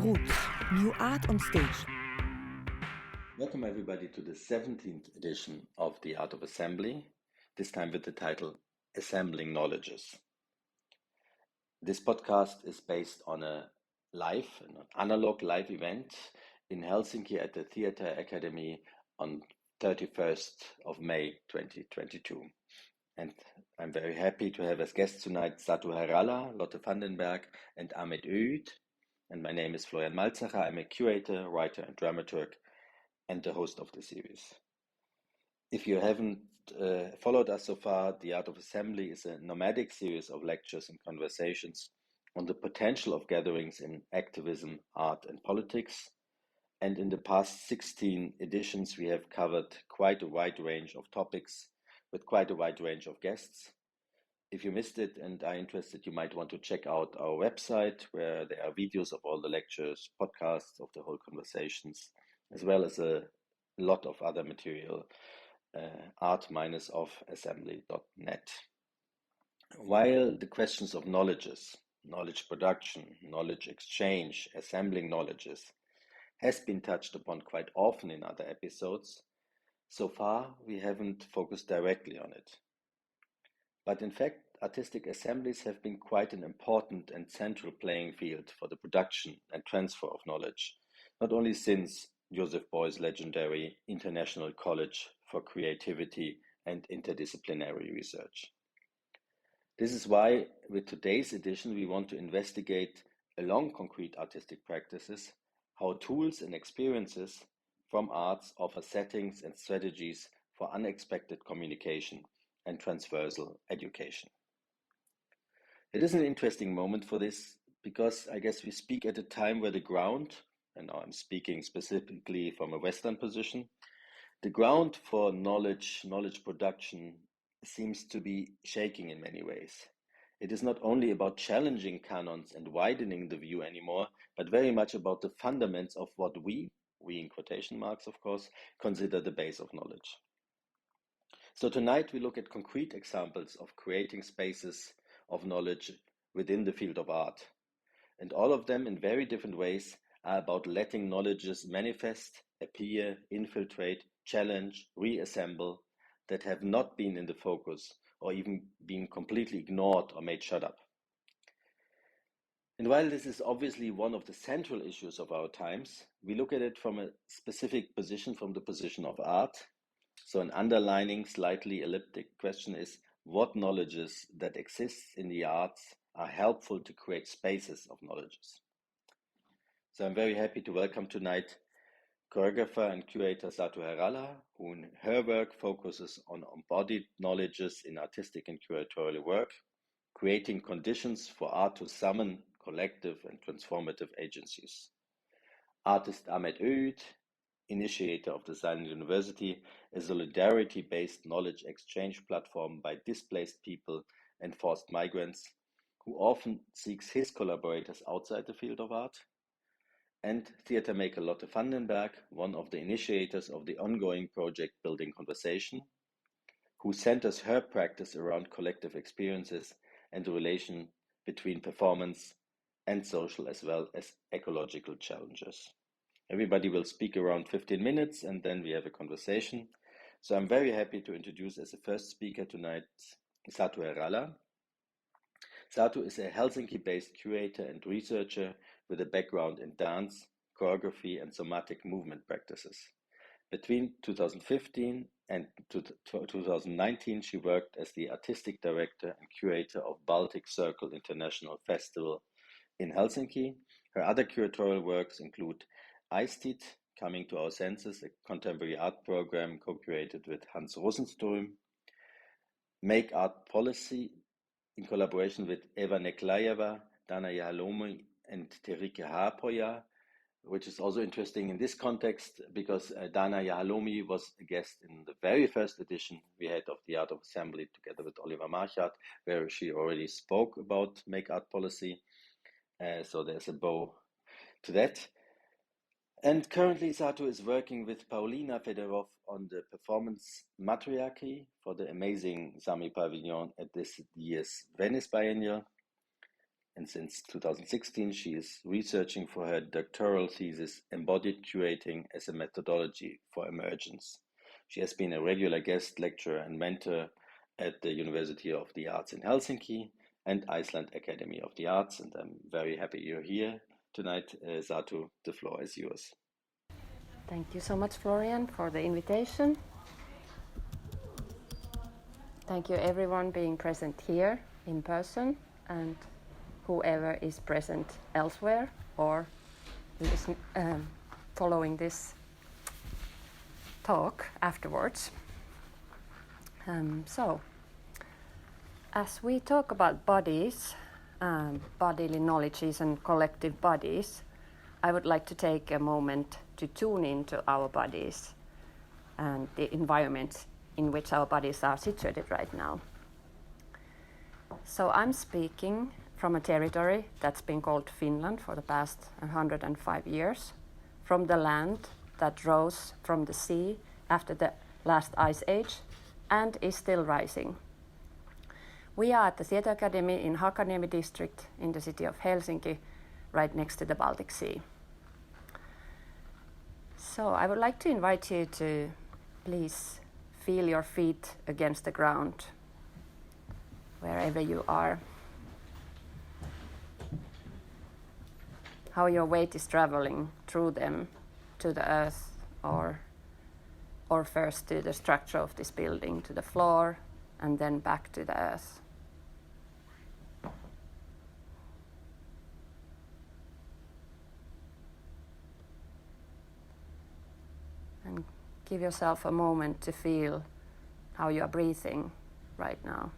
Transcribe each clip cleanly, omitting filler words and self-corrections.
Roots, New Art on Stage. Welcome everybody to the 17th edition of The Art of Assembly, this time with the title Assembling Knowledges. This podcast is based on an analog live event in Helsinki at the Theatre Academy on 31st of May 2022. And I'm very happy to have as guests tonight Satu Herrala, Lotte and Ahmet Öğüt. And my name is Florian Malzacher. I'm a curator, writer and dramaturg and the host of the series. If you haven't followed us so far, The Art of Assembly is a nomadic series of lectures and conversations on the potential of gatherings in activism, art and politics. And in the past 16 editions, we have covered quite a wide range of topics with quite a wide range of guests. If you missed it and are interested, you might want to check out our website where there are videos of all the lectures, podcasts of the whole conversations, as well as a lot of other material, art-of-assembly.net. While the questions of knowledges, knowledge production, knowledge exchange, assembling knowledges has been touched upon quite often in other episodes, so far we haven't focused directly on it. But in fact, artistic assemblies have been quite an important and central playing field for the production and transfer of knowledge, not only since Joseph Beuys' legendary International College for Creativity and Interdisciplinary Research. This is why, with today's edition, we want to investigate, along concrete artistic practices, how tools and experiences from arts offer settings and strategies for unexpected communication and transversal education. It is an interesting moment for this because I guess we speak at a time where the ground, and now I'm speaking specifically from a Western position, the ground for knowledge production seems to be shaking in many ways. It is not only about challenging canons and widening the view anymore, but very much about the fundaments of what we in quotation marks of course, consider the base of knowledge. So tonight we look at concrete examples of creating spaces of knowledge within the field of art. And all of them in very different ways are about letting knowledges manifest, appear, infiltrate, challenge, reassemble that have not been in the focus or even been completely ignored or made shut up. And while this is obviously one of the central issues of our times, we look at it from a specific position, from the position of art. So an underlining, slightly elliptic question is, what knowledges that exist in the arts are helpful to create spaces of knowledges? So I'm very happy to welcome tonight choreographer and curator Satu Herrala, who in her work focuses on embodied knowledges in artistic and curatorial work, creating conditions for art to summon collective and transformative agencies. Artist Ahmet Öğüt, initiator of the Silent University, a solidarity-based knowledge exchange platform by displaced people and forced migrants, who often seeks his collaborators outside the field of art, and theatre maker Lotte, one of the initiators of the ongoing project Building Conversation, who centers her practice around collective experiences and the relation between performance and social as well as ecological challenges. Everybody will speak around 15 minutes and then we have a conversation. So I'm very happy to introduce as the first speaker tonight Satu Herrala. Satu is a Helsinki-based curator and researcher with a background in dance, choreography and somatic movement practices. Between 2015 and 2019, she worked as the artistic director and curator of Baltic Circle International Festival in Helsinki. Her other curatorial works include XVIII, Coming to Our Senses, a contemporary art program co-created with Hans Rosenström, Make Art Policy, in collaboration with Eva Neklayeva, Dana Yahalomi, and Terike Haapoja, which is also interesting in this context because Dana Yahalomi was a guest in the very first edition we had of The Art of Assembly together with Oliver Marchart, where she already spoke about Make Art Policy. So there's a bow to that. And currently Satu is working with Paulina Fedorov on the performance Matriarchy for the amazing Sami Pavilion at this year's Venice Biennial. and since 2016 she is researching for her doctoral thesis Embodied Curating as a Methodology for Emergence. She has been a regular guest lecturer and mentor at the University of the Arts in Helsinki and Iceland Academy of the Arts, and I'm very happy you're here tonight. Satu, the floor is yours. Thank you so much, Florian, for the invitation. Thank you everyone being present here in person and whoever is present elsewhere or following this talk afterwards. So, as we talk about bodies, bodily knowledges and collective bodies, I would like to take a moment to tune into our bodies and the environment in which our bodies are situated right now. So I'm speaking from a territory that's been called Finland for the past 105 years, from the land that rose from the sea after the last ice age and is still rising. We are at the Theatre Academy in Hakaniemi district in the city of Helsinki, right next to the Baltic Sea. So I would like to invite you to please feel your feet against the ground, wherever you are. How your weight is traveling through them to the earth, or first to the structure of this building, to the floor, and then back to the earth. And give yourself a moment to feel how you are breathing right now.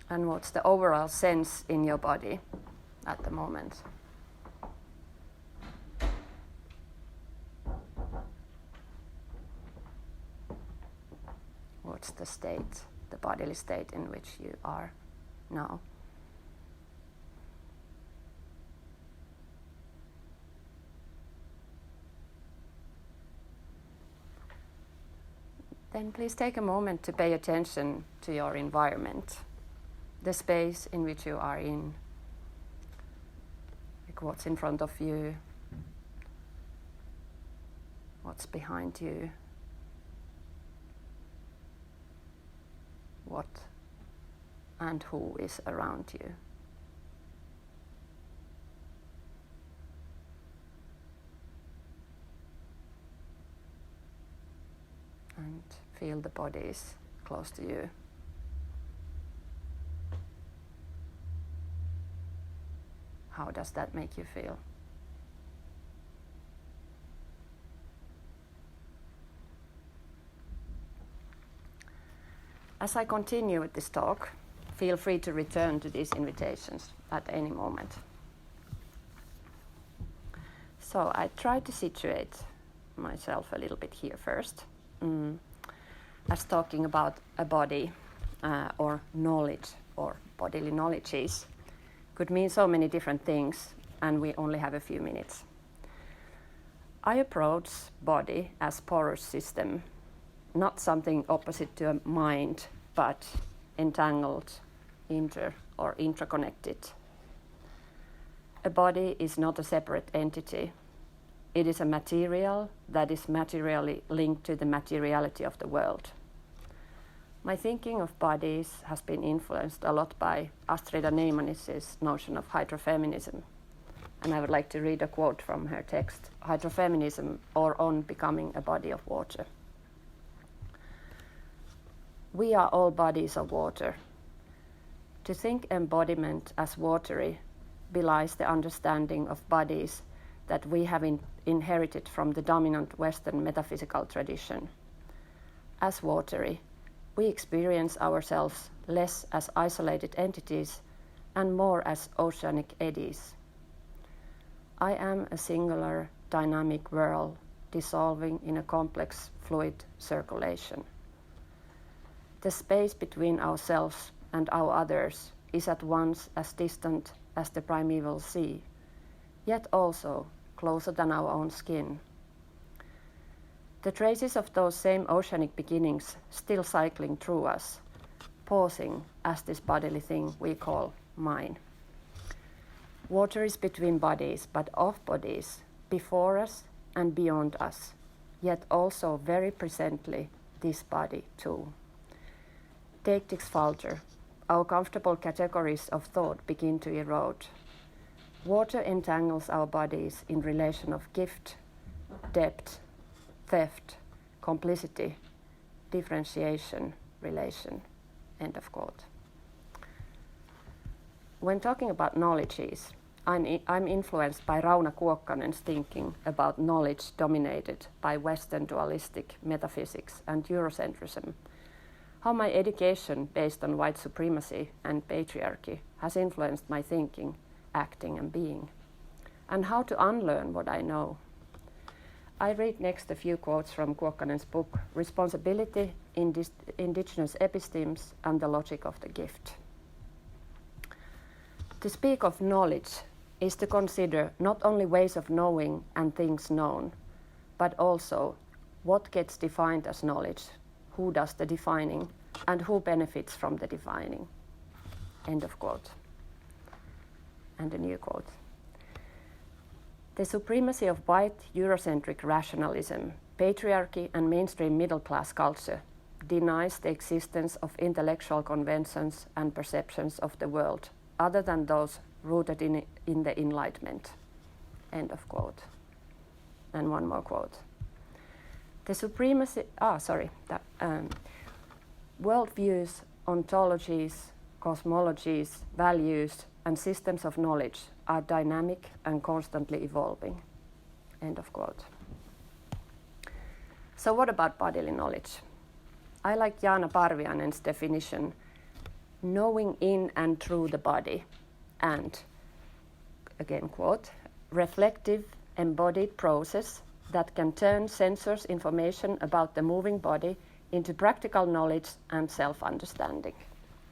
And what's the overall sense in your body at the moment? What's the state, the bodily state in which you are now? Then please take a moment to pay attention to your environment, the space in which you are in, like what's in front of you, what's behind you, what and who is around you. And feel the bodies close to you. How does that make you feel? As I continue with this talk, feel free to return to these invitations at any moment. So I try to situate myself a little bit here first, as talking about a body or knowledge or bodily knowledges could mean so many different things, and we only have a few minutes. I approach body as porous system, not something opposite to a mind, but entangled, or intraconnected. A body is not a separate entity. It is a material that is materially linked to the materiality of the world. My thinking of bodies has been influenced a lot by Astrida Neymanis's notion of hydrofeminism. And I would like to read a quote from her text, Hydrofeminism or On Becoming a Body of Water. We are all bodies of water. To think embodiment as watery belies the understanding of bodies that we have inherited from the dominant Western metaphysical tradition. As watery, we experience ourselves less as isolated entities and more as oceanic eddies. I am a singular, dynamic whirl dissolving in a complex, fluid circulation. The space between ourselves and our others is at once as distant as the primeval sea, yet also closer than our own skin. The traces of those same oceanic beginnings still cycling through us, pausing as this bodily thing we call mine. Water is between bodies, but of bodies, before us and beyond us, yet also very presently this body too. Take this falter. Our comfortable categories of thought begin to erode. Water entangles our bodies in relation of gift, debt, theft, complicity, differentiation, relation. End of quote. When talking about knowledges, I'm influenced by Rauno Kuokkanen's thinking about knowledge dominated by Western dualistic metaphysics and Eurocentrism, how my education based on white supremacy and patriarchy has influenced my thinking, acting and being, and how to unlearn what I know. I read next a few quotes from Kuokkanen's book, Responsibility, Indigenous Epistemes and the Logic of the Gift. To speak of knowledge is to consider not only ways of knowing and things known, but also what gets defined as knowledge, who does the defining, and who benefits from the defining. End of quote. And a new quote. The supremacy of white Eurocentric rationalism, patriarchy, and mainstream middle-class culture denies the existence of intellectual conventions and perceptions of the world other than those rooted in the Enlightenment. End of quote. And one more quote. The supremacy, worldviews, ontologies, cosmologies, values, and systems of knowledge are dynamic and constantly evolving. End of quote. So what about bodily knowledge? I like Jaana Parviainen's definition, knowing in and through the body, and, again quote, reflective, embodied process that can turn sensors' information about the moving body into practical knowledge and self-understanding.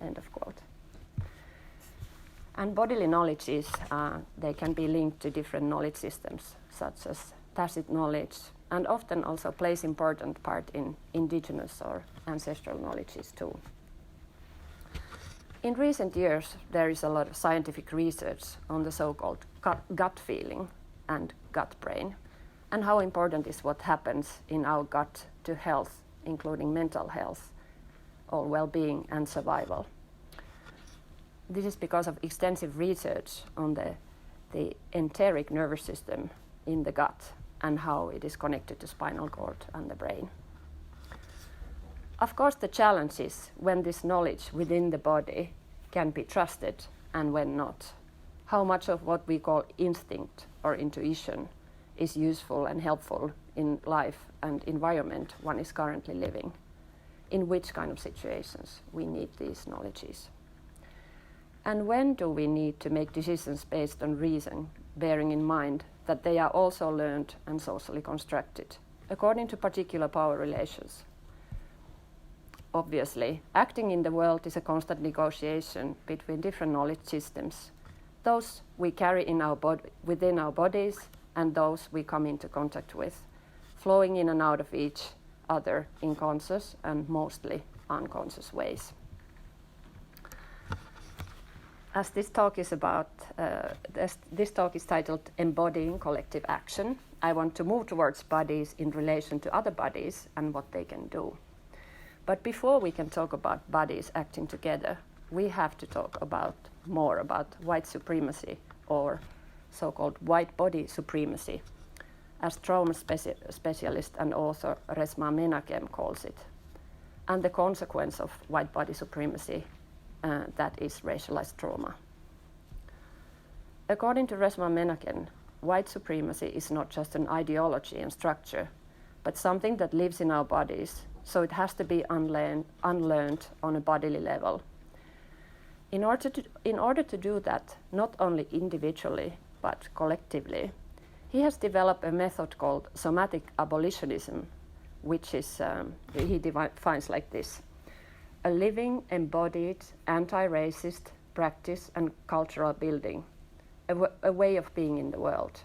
End of quote. And bodily knowledge is, they can be linked to different knowledge systems, such as tacit knowledge, and often also plays important part in indigenous or ancestral knowledges too. In recent years, there is a lot of scientific research on the so-called gut feeling and gut brain, and how important is what happens in our gut to health, including mental health, or well-being and survival. This is because of extensive research on the enteric nervous system in the gut and how it is connected to spinal cord and the brain. Of course, the challenge is when this knowledge within the body can be trusted and when not. How much of what we call instinct or intuition is useful and helpful in life and environment one is currently living. In which kind of situations we need these knowledges. And when do we need to make decisions based on reason, bearing in mind that they are also learned and socially constructed, according to particular power relations? Obviously, acting in the world is a constant negotiation between different knowledge systems, those we carry in within our bodies and those we come into contact with, flowing in and out of each other in conscious and mostly unconscious ways. As this talk is about, this talk is titled Embodying Collective Action, I want to move towards bodies in relation to other bodies and what they can do. But before we can talk about bodies acting together, we have to talk more about white supremacy, or so-called white body supremacy, as trauma specialist and author Resmaa Menakem calls it, and the consequence of white body supremacy, that is racialized trauma. According to Resmaa Menakem, white supremacy is not just an ideology and structure, but something that lives in our bodies, so it has to be unlearned on a bodily level. In order to do that, not only individually, but collectively, he has developed a method called somatic abolitionism, which is, he defines like this: a living, embodied, anti-racist, practice, and cultural building, a way of being in the world.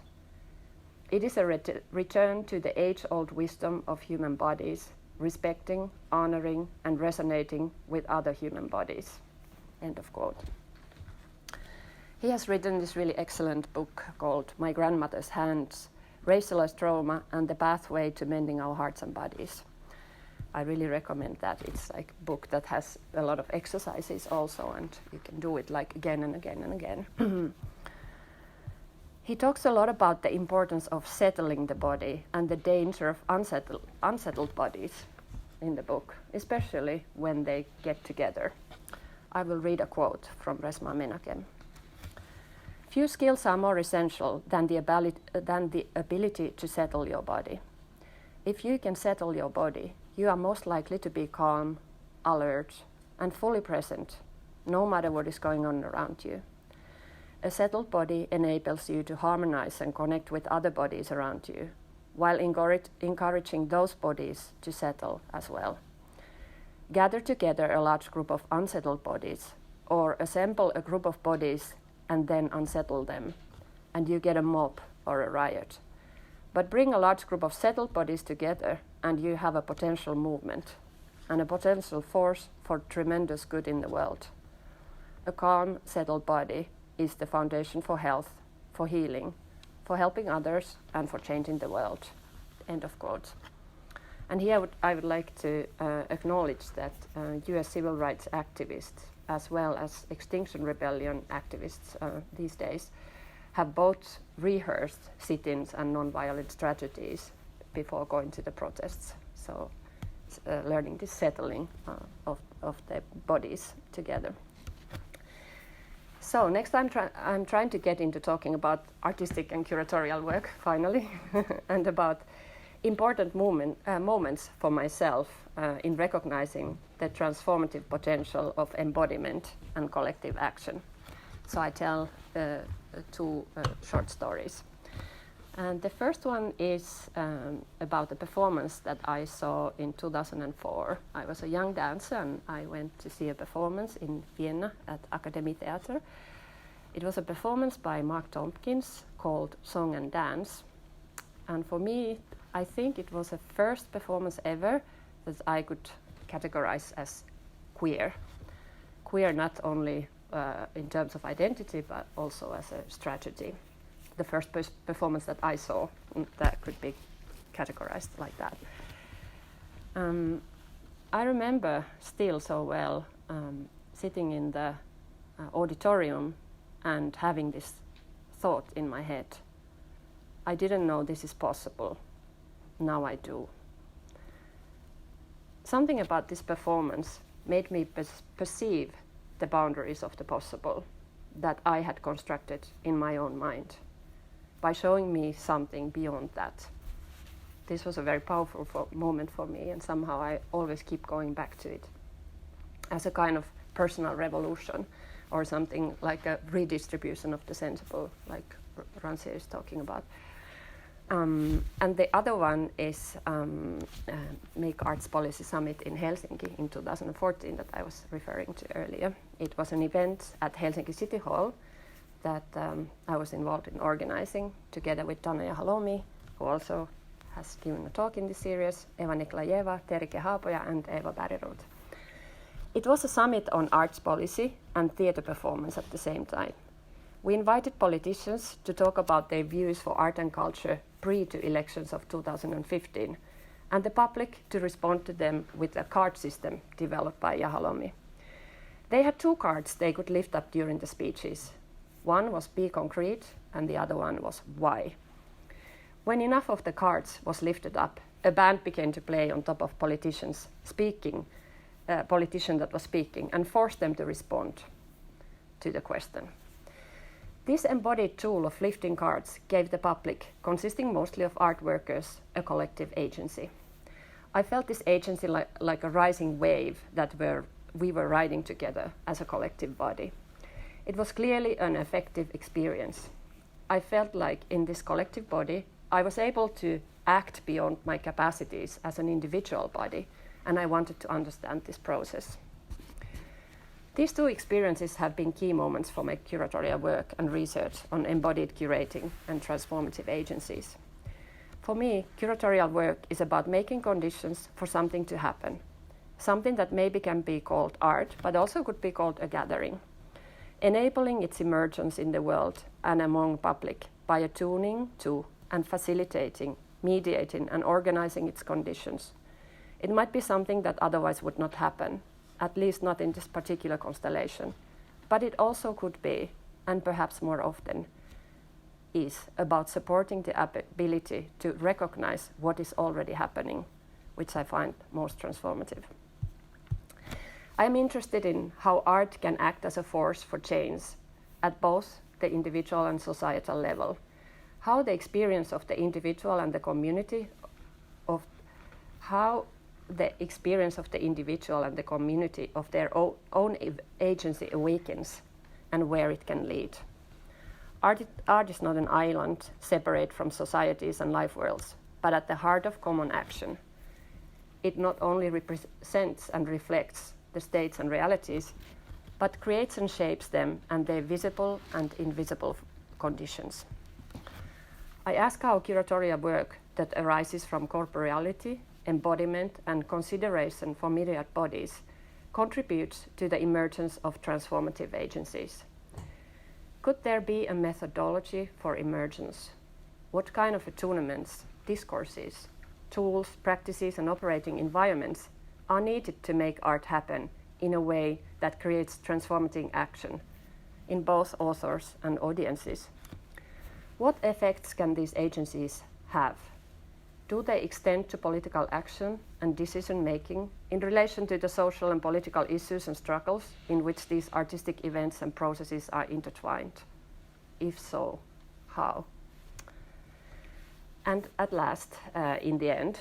It is a return to the age-old wisdom of human bodies, respecting, honoring, and resonating with other human bodies. End of quote. He has written this really excellent book called My Grandmother's Hands, Racialized Trauma and the Pathway to Mending Our Hearts and Bodies. I really recommend that. It's like a book that has a lot of exercises also, and you can do it like again and again and again. He talks a lot about the importance of settling the body and the danger of unsettled bodies in the book, especially when they get together. I will read a quote from Resmaa Menakem. Few skills are more essential than the ability to settle your body. If you can settle your body, you are most likely to be calm, alert, and fully present, no matter what is going on around you. A settled body enables you to harmonize and connect with other bodies around you, while encouraging those bodies to settle as well. Gather together a large group of unsettled bodies, or assemble a group of bodies and then unsettle them, and you get a mob or a riot. But bring a large group of settled bodies together, and you have a potential movement and a potential force for tremendous good in the world. A calm, settled body is the foundation for health, for healing, for helping others, and for changing the world. End of quote. And here I would like to acknowledge that US civil rights activists, as well as Extinction Rebellion activists these days, have both rehearsed sit-ins and non-violent strategies before going to the protests. So learning this settling of the bodies together. So next I'm trying to get into talking about artistic and curatorial work, finally, and about important moments for myself in recognizing the transformative potential of embodiment and collective action. So I tell two short stories. And the first one is about a performance that I saw in 2004. I was a young dancer and I went to see a performance in Vienna at Academy Theatre. It was a performance by Mark Tompkins called Song and Dance. And for me, I think it was the first performance ever that I could categorize as queer. Queer not only in terms of identity, but also as a strategy. The first performance that I saw that could be categorized like that. I remember still so well sitting in the auditorium and having this thought in my head. I didn't know this is possible. Now I do. Something about this performance made me perceive the boundaries of the possible that I had constructed in my own mind by showing me something beyond that. This was a very powerful moment for me, and somehow I always keep going back to it as a kind of personal revolution or something like a redistribution of the sensible, like Rancia is talking about. And the other one is Make Arts Policy Summit in Helsinki in 2014 that I was referring to earlier. It was an event at Helsinki City Hall that I was involved in organizing together with Dana Jahalomi, who also has given a talk in this series, Eva Niklajeva, Terike Haapoja, and Eva Bergerud. It was a summit on arts policy and theatre performance at the same time. We invited politicians to talk about their views for art and culture pre to elections of 2015, and the public to respond to them with a card system developed by Jahalomi. They had two cards they could lift up during the speeches. One was Be Concrete, and the other one was Why. When enough of the cards was lifted up, a band began to play on top of politician that was speaking, and forced them to respond to the question. This embodied tool of lifting cards gave the public, consisting mostly of art workers, a collective agency. I felt this agency like a rising wave that we were riding together as a collective body. It was clearly an effective experience. I felt like in this collective body, I was able to act beyond my capacities as an individual body, and I wanted to understand this process. These two experiences have been key moments for my curatorial work and research on embodied curating and transformative agencies. For me, curatorial work is about making conditions for something to happen, something that maybe can be called art, but also could be called a gathering, enabling its emergence in the world and among public by attuning to and facilitating, mediating and organizing its conditions. It might be something that otherwise would not happen, at least not in this particular constellation, but it also could be, and perhaps more often, is about supporting the ability to recognize what is already happening, which I find most transformative. I am interested in how art can act as a force for change at both the individual and societal level, how the experience of the individual and the community of their own agency awakens and where it can lead. Art is not an island separate from societies and life worlds, but at the heart of common action. It not only represents and reflects the states and realities, but creates and shapes them and their visible and invisible conditions. I ask how curatorial work that arises from corporeality, embodiment, and consideration for myriad bodies contributes to the emergence of transformative agencies. Could there be a methodology for emergence? What kind of attunements, discourses, tools, practices, and operating environments are needed to make art happen in a way that creates transformative action in both authors and audiences? What effects can these agencies have? Do they extend to political action and decision making in relation to the social and political issues and struggles in which these artistic events and processes are intertwined? If so, how? And at last, in the end,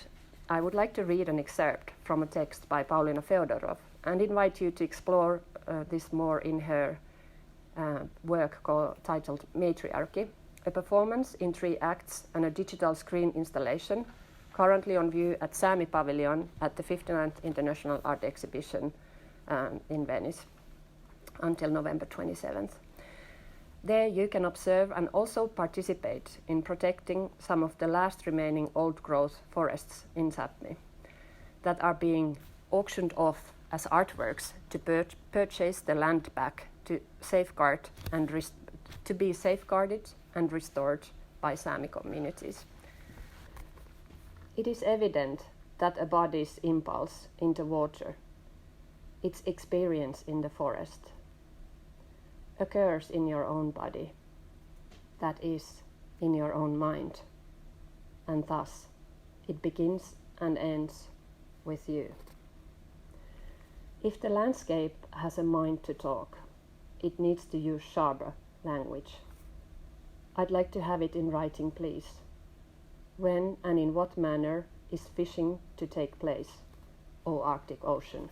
I would like to read an excerpt from a text by Paulina Feodorov and invite you to explore this more in her work titled Matriarchy, a performance in 3 acts and a digital screen installation currently on view at Sami Pavilion at the 59th International Art Exhibition in Venice until November 27th. There you can observe and also participate in protecting some of the last remaining old-growth forests in Sapmi that are being auctioned off as artworks to purchase the land back to safeguard and to be safeguarded and restored by Sami communities. It is evident that a body's impulse into water, its experience in the forest, occurs in your own body, that is, in your own mind, and thus it begins and ends with you. If the landscape has a mind to talk, it needs to use sharper language. I'd like to have it in writing, please. When and in what manner is fishing to take place, O Arctic Ocean?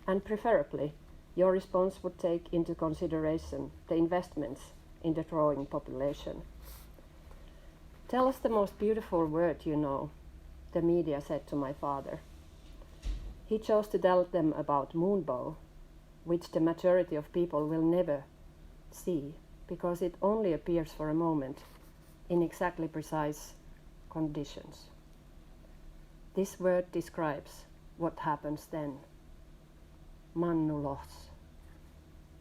And preferably, your response would take into consideration the investments in the growing population. Tell us the most beautiful word you know, the media said to my father. He chose to tell them about moonbow, which the majority of people will never see because it only appears for a moment in exactly precise conditions. This word describes what happens then. Mannulos.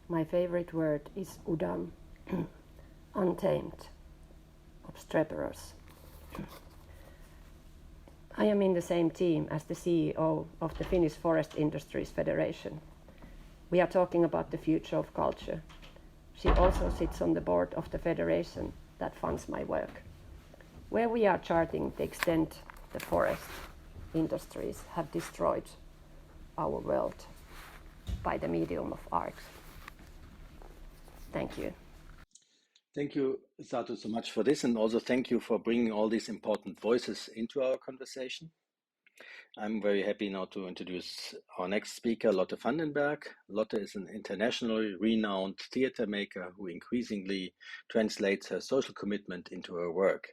My favorite word is udam, untamed, obstreperous. I am in the same team as the CEO of the Finnish Forest Industries Federation. We are talking about the future of culture. She also sits on the board of the federation that funds my work, where we are charting the extent the forest industries have destroyed our world by the medium of art. Thank you. Thank you, Satu, so much for this, and also thank you for bringing all these important voices into our conversation. I'm very happy now to introduce our next speaker, Lotte van den Berg. Lotte is an internationally renowned theater maker who increasingly translates her social commitment into her work.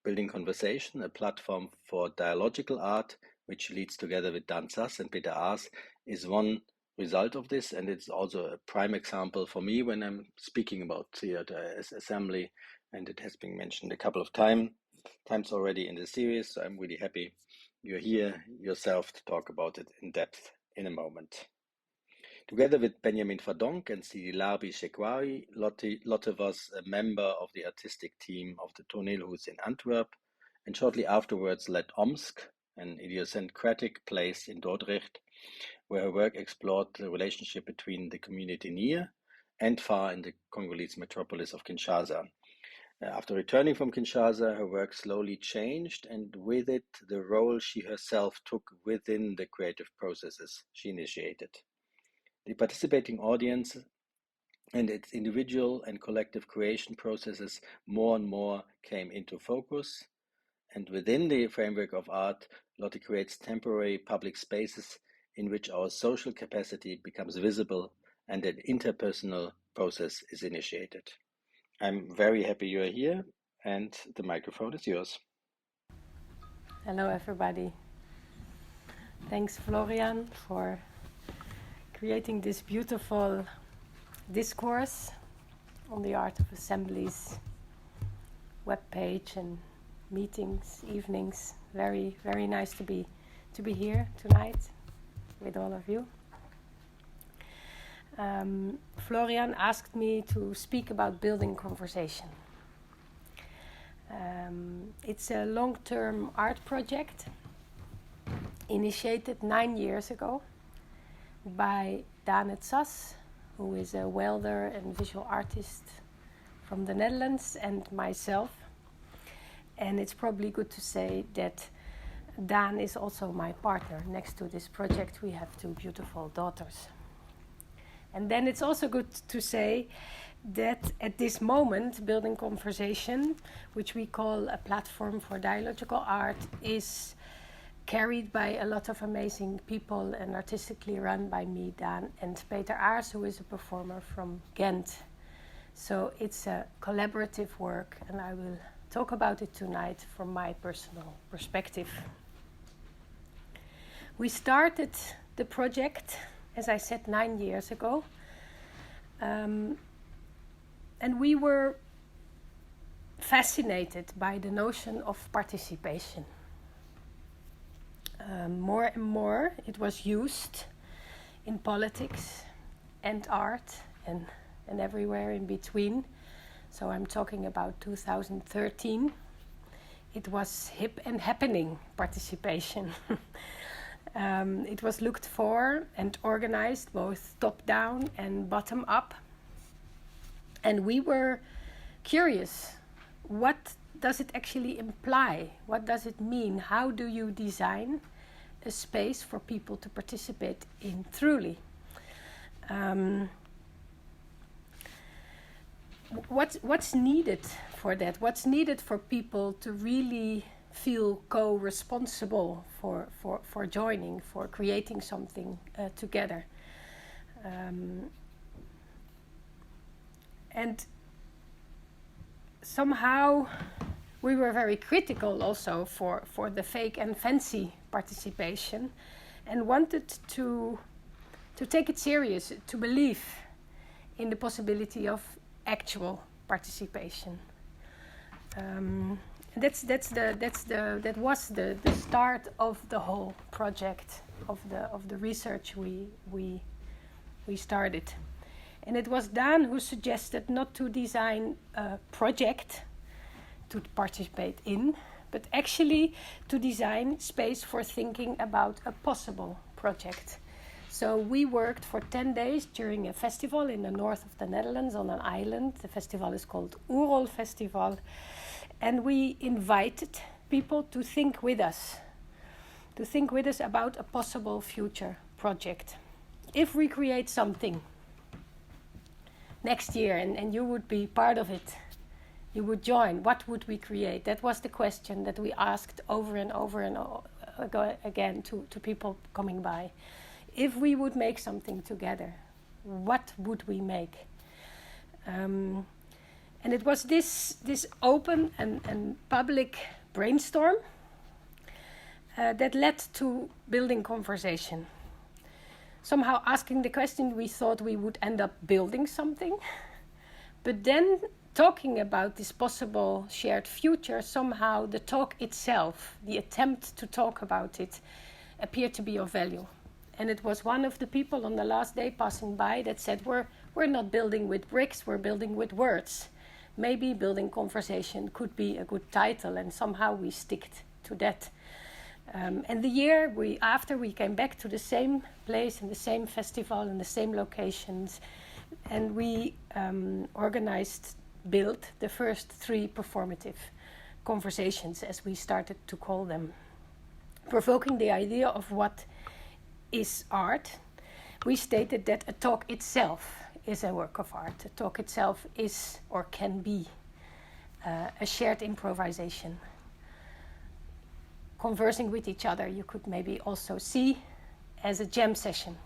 Building Conversation, a platform for dialogical art, which she leads together with Dan Sass and Peter Aas, is one result of this, and it's also a prime example for me when I'm speaking about theater as assembly, and it has been mentioned a couple of times already in the series, so I'm really happy you're here yourself to talk about it in depth in a moment. Together with Benjamin Verdonk and Sidi Larbi Shekwari, Lotte was a member of the artistic team of the Toneelhuis in Antwerp, and shortly afterwards led Omsk, an idiosyncratic place in Dordrecht, where her work explored the relationship between the community near and far in the Congolese metropolis of Kinshasa. After returning from Kinshasa, her work slowly changed, and with it, the role she herself took within the creative processes she initiated. The participating audience and its individual and collective creation processes more and more came into focus, and within the framework of art, Lotte creates temporary public spaces in which our social capacity becomes visible and an interpersonal process is initiated. I'm very happy you are here, and the microphone is yours. Hello everybody. Thanks Florian for creating this beautiful discourse on the art of assemblies webpage and meetings, evenings. Very, very nice to be here tonight with all of you. Florian asked me to speak about building conversation. It's a long-term art project initiated 9 years ago by Daan het Sas, who is a welder and visual artist from the Netherlands, and myself. And it's probably good to say that Daan is also my partner. Next to this project we have 2 beautiful daughters. And then it's also good to say that at this moment, Building Conversation, which we call a platform for dialogical art, is carried by a lot of amazing people and artistically run by me, Daan, and Peter Aars, who is a performer from Ghent. So it's a collaborative work, and I will talk about it tonight from my personal perspective. We started the project, as I said, 9 years ago. And we were fascinated by the notion of participation. More and more it was used in politics and art and everywhere in between. So I'm talking about 2013. It was hip and happening participation. It was looked for and organized both top-down and bottom-up. And we were curious, what does it actually imply? What does it mean? How do you design a space for people to participate in truly? What's needed for that? What's needed for people to really feel co-responsible for joining, for creating something together? And somehow we were very critical also for the fake and fancy participation, and wanted to take it serious, to believe in the possibility of actual participation. That was the start of the whole project, of the research we started. And it was Daan who suggested not to design a project to participate in, but actually to design space for thinking about a possible project. So we worked for 10 days during a festival in the north of the Netherlands on an island. The festival is called Oerol Festival. And we invited people to think with us about a possible future project. If we create something next year and you would be part of it, you would join, what would we create? That was the question that we asked over and over and again to people coming by. If we would make something together, what would we make? And it was this open and public brainstorm that led to Building Conversation. somehow asking the question, we thought we would end up building something. But then talking about this possible shared future, somehow the talk itself, the attempt to talk about it, appeared to be of value. And it was one of the people on the last day passing by that said, we're not building with bricks, we're building with words. Maybe building conversation could be a good title, and somehow we sticked to that. And the year after we came back to the same place and the same festival and the same locations, and we built the first 3 performative conversations, as we started to call them, provoking the idea of what is art. We stated that a talk itself is a work of art. A talk itself is or can be a shared improvisation. Conversing with each other, you could maybe also see as a jam session,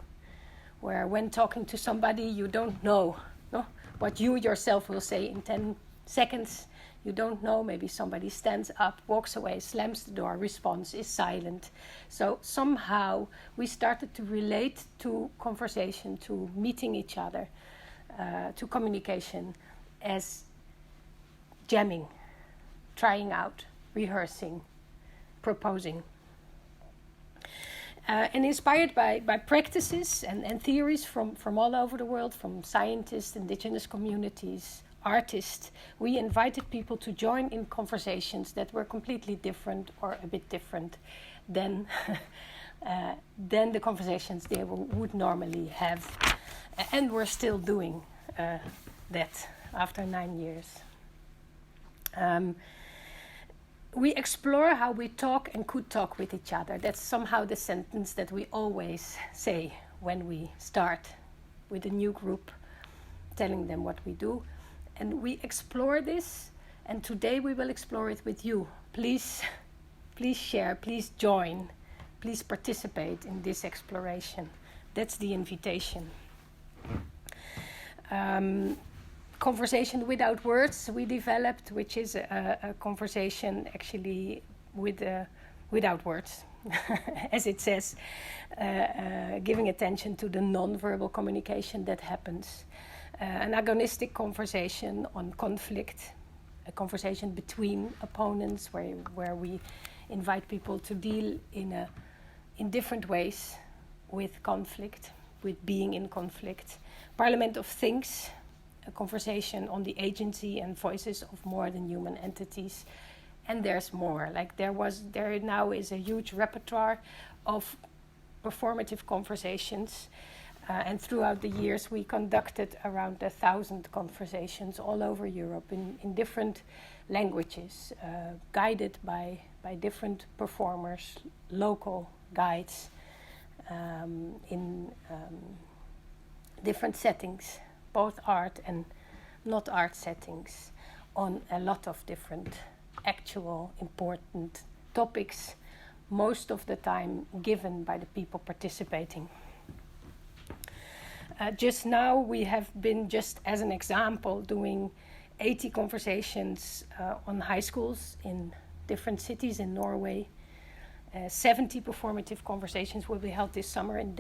where when talking to somebody, you don't know what you yourself will say in 10 seconds. You don't know, maybe somebody stands up, walks away, slams the door, responds, is silent. So somehow we started to relate to conversation, to meeting each other, to communication as jamming, trying out, rehearsing, proposing. And inspired by practices and theories from all over the world, from scientists, indigenous communities, artists, we invited people to join in conversations that were completely different or a bit different than the conversations they would normally have. And we're still doing that after 9 years. We explore how we talk and could talk with each other. That's somehow the sentence that we always say when we start with a new group, telling them what we do. And we explore this, and today we will explore it with you. Please share, please join, please participate in this exploration. That's the invitation. Conversation without words we developed, which is a conversation actually without words, as it says, giving attention to the non-verbal communication that happens. An agonistic conversation on conflict, a conversation between opponents where we invite people to deal in different ways with conflict, with being in conflict. Parliament of Things, a conversation on the agency and voices of more than human entities. And there's more. Like there now is a huge repertoire of performative conversations. And throughout the years, we conducted around 1,000 conversations all over Europe in different languages, guided by different performers, local guides, in different settings, both art and not art settings, on a lot of different actual important topics, most of the time given by the people participating. Just now we have been, just as an example, doing 80 conversations on high schools in different cities in Norway. 70 performative conversations will be held this summer in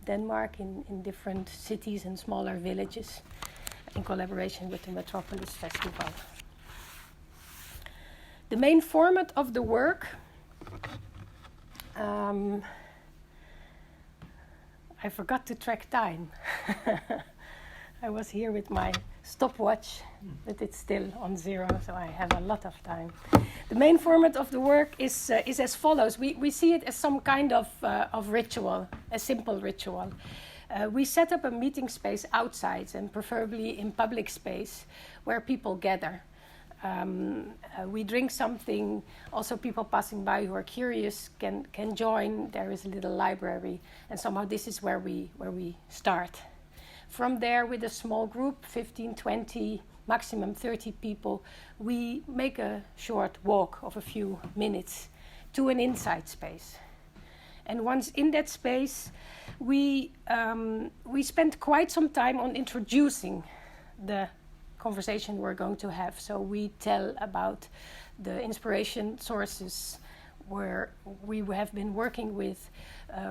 Denmark in different cities and smaller villages in collaboration with the Metropolis Festival. The main format of the work, I forgot to track time. I was here with my stopwatch, but it's still on 0, so I have a lot of time. The main format of the work is as follows. We see it as some kind of ritual, a simple ritual. We set up a meeting space outside, and preferably in public space, where people gather. We drink something. Also, people passing by who are curious can join. There is a little library, and somehow this is where we start. From there, with a small group, 15, 20, maximum 30 people, we make a short walk of a few minutes to an inside space. And once in that space, we spend quite some time on introducing the conversation we're going to have. So we tell about the inspiration sources, where we have been working with,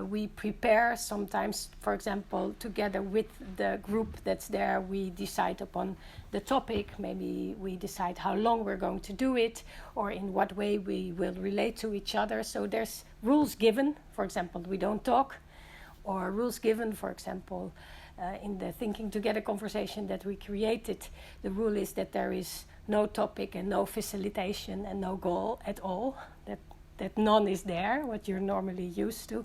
we prepare sometimes, for example, together with the group that's there, we decide upon the topic, maybe we decide how long we're going to do it, or in what way we will relate to each other. So there's rules given, for example, we don't talk, or rules given, for example, in the Thinking Together conversation that we created, the rule is that there is no topic and no facilitation and no goal at all, that none is there, what you're normally used to.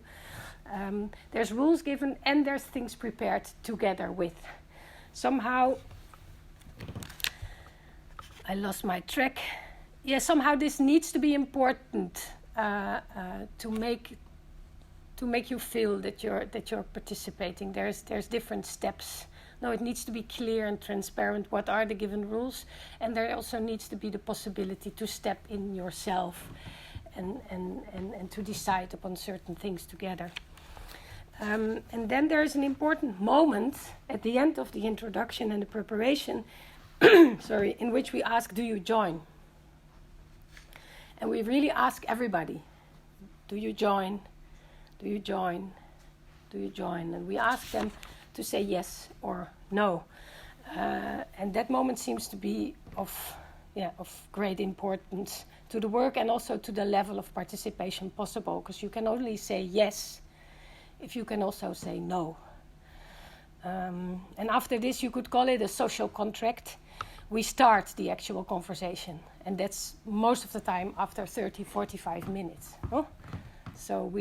There's rules given and there's things prepared together with. Somehow, I lost my track. Yeah, somehow this needs to be important to make you feel that you're participating. There's different steps. No, it needs to be clear and transparent what are the given rules, and there also needs to be the possibility to step in yourself and to decide upon certain things together. And then there is an important moment at the end of the introduction and the preparation, in which we ask, do you join? And we really ask everybody, do you join? Do you join? Do you join? And we ask them to say yes or no. And that moment seems to be of great importance to the work and also to the level of participation possible, because you can only say yes if you can also say no. And after this, you could call it a social contract. We start the actual conversation, and that's most of the time after 30, 45 minutes. Oh? So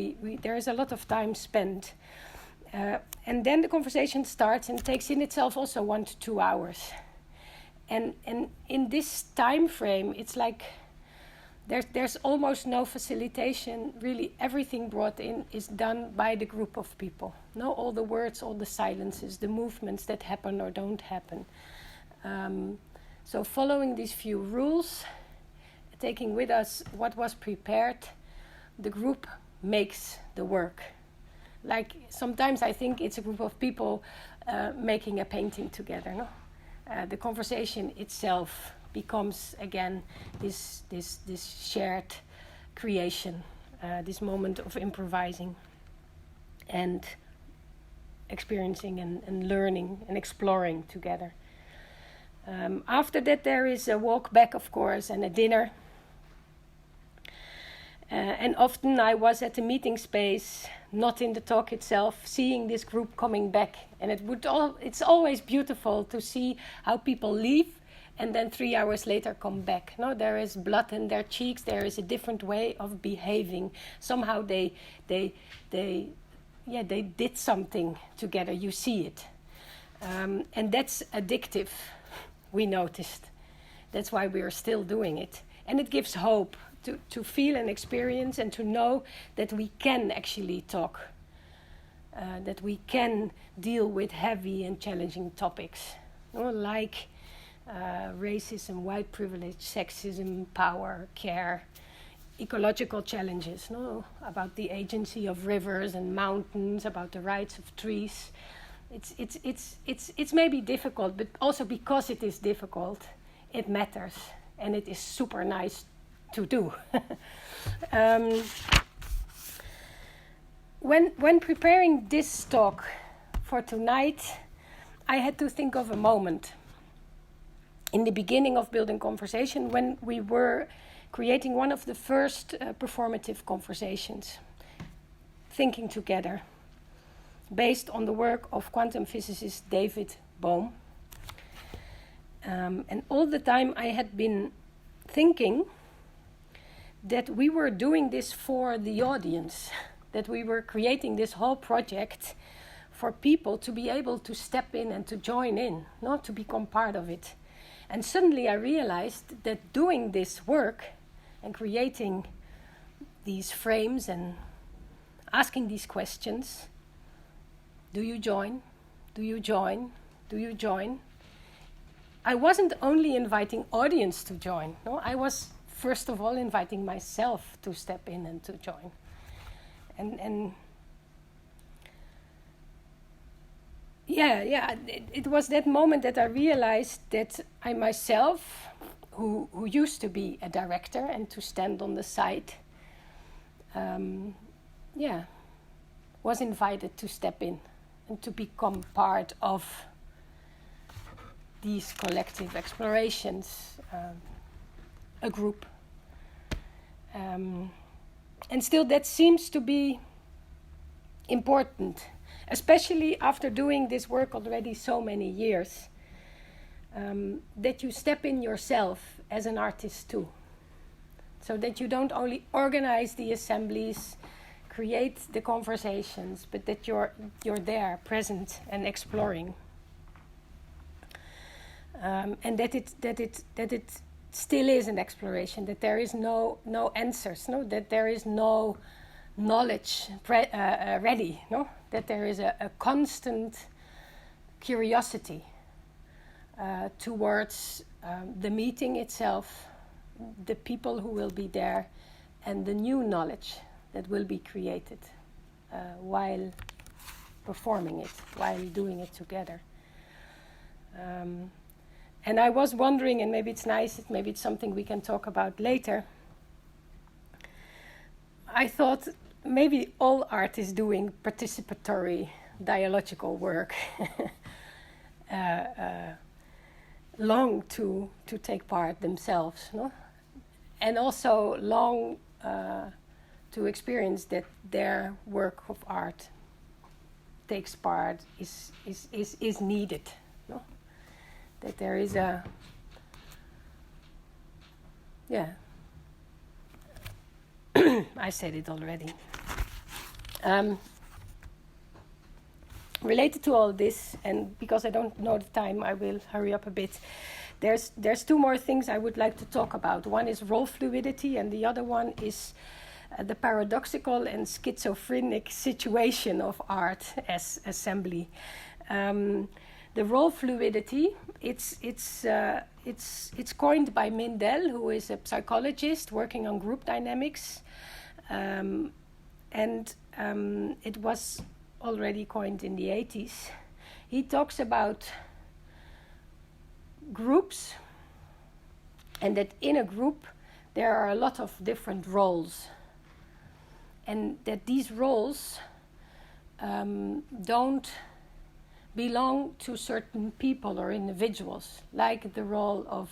there is a lot of time spent. And then the conversation starts and takes in itself also 1 to 2 hours. And in this time frame, it's like there's almost no facilitation. Really, everything brought in is done by the group of people. No, all the words, all the silences, the movements that happen or don't happen. So following these few rules, taking with us what was prepared, the group makes the work. Like sometimes I think it's a group of people making a painting together. No, the conversation itself becomes again this shared creation, this moment of improvising and experiencing and learning and exploring together. After that, there is a walk back, of course, and a dinner. And often I was at the meeting space, not in the talk itself, seeing this group coming back. And it's always beautiful to see how people leave and then 3 hours later come back. No, there is blood in their cheeks. There is a different way of behaving. Somehow they did something together. You see it, and that's addictive. We noticed. That's why we are still doing it, and it gives hope. To feel and experience and to know that we can actually talk, that we can deal with heavy and challenging topics, like racism, white privilege, sexism, power, care, ecological challenges, about the agency of rivers and mountains, about the rights of trees. It's maybe difficult, but also because it is difficult, it matters, and it is super nice to do. When preparing this talk for tonight, I had to think of a moment in the beginning of Building Conversation when we were creating one of the first performative conversations, Thinking Together, based on the work of quantum physicist David Bohm. And all the time I had been thinking that we were doing this for the audience, that we were creating this whole project for people to be able to step in and to join in, not to become part of it. And suddenly I realized that doing this work and creating these frames and asking these questions, do you join? Do you join? Do you join? I wasn't only inviting audience to join, I was first of all inviting myself to step in and to join. And it was that moment that I realized that I myself, who used to be a director and to stand on the side, was invited to step in and to become part of these collective explorations, a group. And still that seems to be important, especially after doing this work already so many years, that you step in yourself as an artist too. So that you don't only organize the assemblies, create the conversations, but that you're there, present and exploring. And that it still is an exploration, that there is no answers, that there is no knowledge ready, that there is a constant curiosity towards the meeting itself, the people who will be there, and the new knowledge that will be created while performing it, while doing it together. And I was wondering, and maybe it's nice, maybe it's something we can talk about later. I thought maybe all art is doing participatory dialogical work, long to take part themselves, and also long to experience that their work of art takes part, is needed. That there is I said it already. Related to all this, and because I don't know the time, I will hurry up a bit. There's two more things I would like to talk about. One is role fluidity, and the other one is the paradoxical and schizophrenic situation of art as assembly. The role fluidity, it's coined by Mindell, who is a psychologist working on group dynamics, and it was already coined in the 80s. He talks about groups, and that in a group there are a lot of different roles, and that these roles don't belong to certain people or individuals, like the role of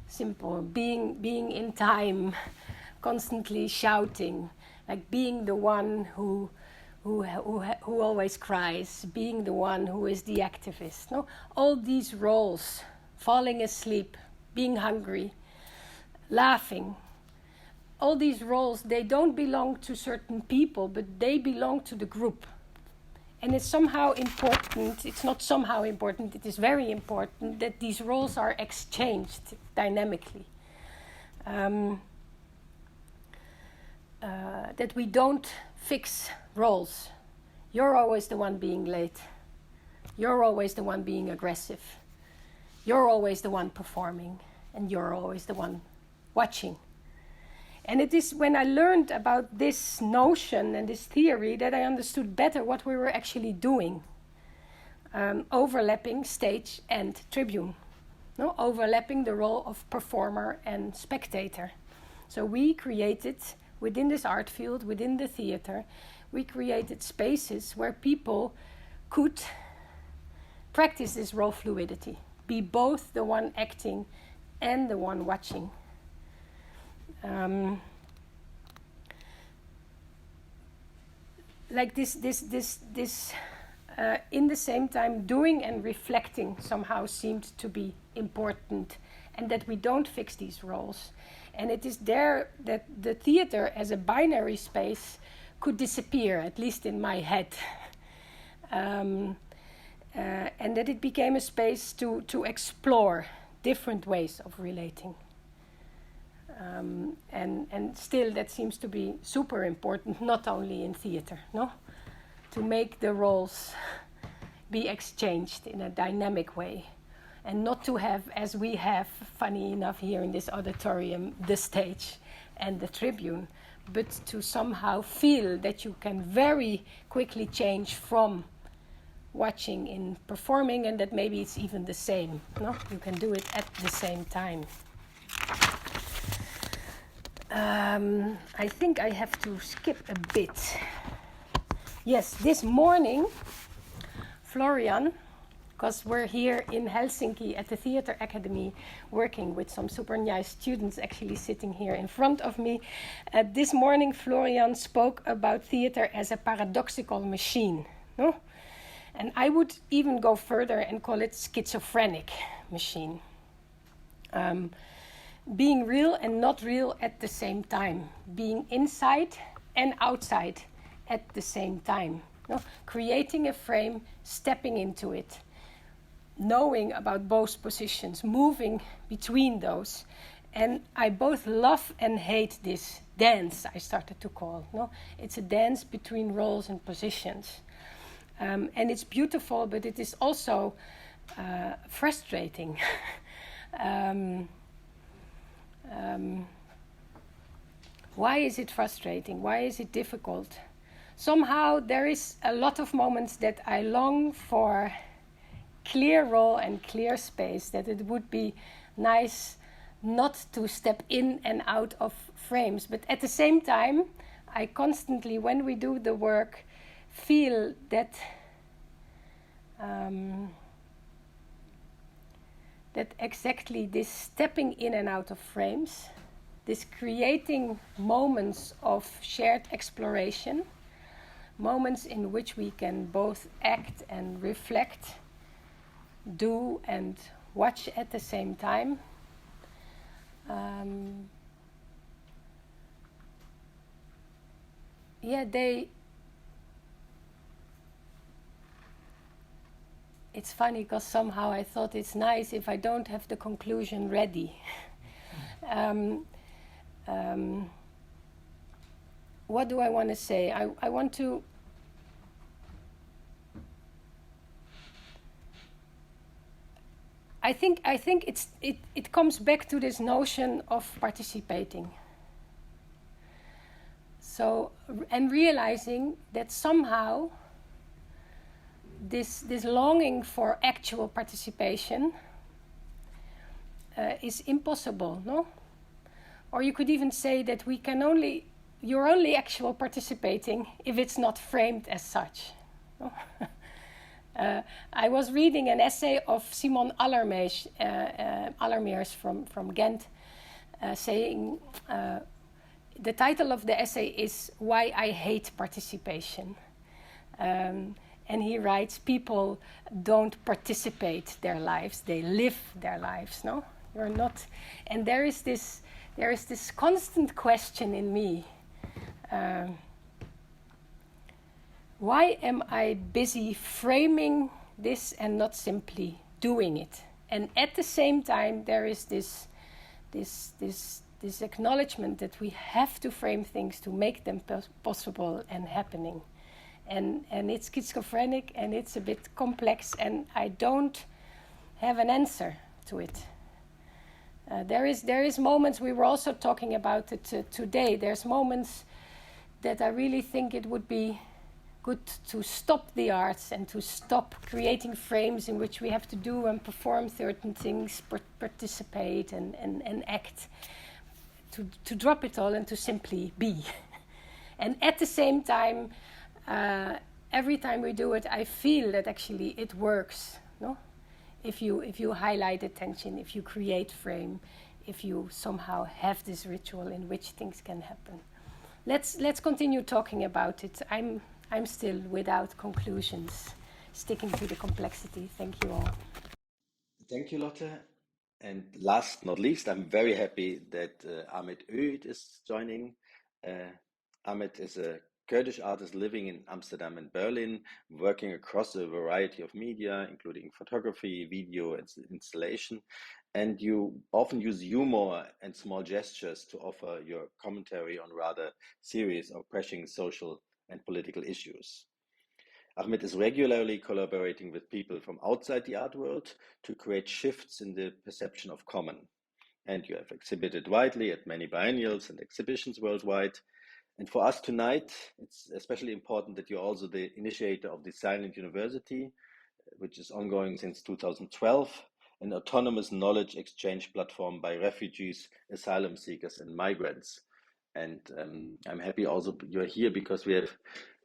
simple being in time, constantly shouting, like being the one who always cries, being the one who is the activist. No, all these roles, falling asleep, being hungry, laughing, all these roles, they don't belong to certain people, but they belong to the group. And it's somehow important, it's not somehow important, it is very important that these roles are exchanged dynamically. That we don't fix roles. You're always the one being late. You're always the one being aggressive. You're always the one performing. And you're always the one watching. And it is when I learned about this notion and this theory that I understood better what we were actually doing. Overlapping stage and tribune. Overlapping the role of performer and spectator. So we created, within this art field, within the theater, we created spaces where people could practice this role fluidity. Be both the one acting and the one watching. Like this in the same time, doing and reflecting somehow seemed to be important, and that we don't fix these roles. And it is there that the theater as a binary space could disappear, at least in my head. And that it became a space to explore different ways of relating. And still that seems to be super important, not only in theater, to make the roles be exchanged in a dynamic way, and not to have, as we have, funny enough, here in this auditorium, the stage and the tribune, but to somehow feel that you can very quickly change from watching in performing, and that maybe it's even the same. You can do it at the same time. I think I have to skip a bit. Yes, this morning, Florian, because we're here in Helsinki at the Theatre Academy working with some super nice students actually sitting here in front of me. This morning, Florian spoke about theatre as a paradoxical machine. No? And I would even go further and call it schizophrenic machine. Being real and not real at the same time. Being inside and outside at the same time. No? Creating a frame, stepping into it. Knowing about both positions, moving between those. And I both love and hate this dance, I started to call. No? It's a dance between roles and positions. And it's beautiful, but it is also frustrating. Why is it frustrating? Why is it difficult? Somehow there is a lot of moments that I long for clear role and clear space, that it would be nice not to step in and out of frames. But at the same time, I constantly, when we do the work, feel that that exactly this stepping in and out of frames, this creating moments of shared exploration, moments in which we can both act and reflect, do and watch at the same time. It's funny because somehow I thought it's nice if I don't have the conclusion ready. What do I want to say? I want to I think it comes back to this notion of participating. So, and realizing that somehow this longing for actual participation is impossible, no? Or you could even say that you're only actual participating if it's not framed as such. No? I was reading an essay of Simon Allermeers from Ghent, saying the title of the essay is "Why I Hate Participation." And he writes, people don't participate their lives, they live their lives, no? You're not. And there is this constant question in me. Why am I busy framing this and not simply doing it? And at the same time, there is this acknowledgement that we have to frame things to make them possible and happening. And it's schizophrenic and it's a bit complex, and I don't have an answer to it. There is moments, we were also talking about it today, there's moments that I really think it would be good to stop the arts and to stop creating frames in which we have to do and perform certain things, participate and act, to drop it all and to simply be. And at the same time, every time we do it, I feel that actually it works, no? If you highlight attention, if you create frame, if you somehow have this ritual in which things can happen. Let's continue talking about it. I'm still without conclusions, sticking to the complexity. Thank you all. Thank you, Lotte. And last not least, I'm very happy that Ahmet Öğüt is joining. Ahmet is a Kurdish artist living in Amsterdam and Berlin, working across a variety of media, including photography, video, and installation. And you often use humor and small gestures to offer your commentary on rather serious or pressing social and political issues. Ahmet is regularly collaborating with people from outside the art world to create shifts in the perception of common. And you have exhibited widely at many biennials and exhibitions worldwide. And for us tonight, it's especially important that you're also the initiator of the Silent University, which is ongoing since 2012, an autonomous knowledge exchange platform by refugees, asylum seekers, and migrants. And I'm happy also you're here because we have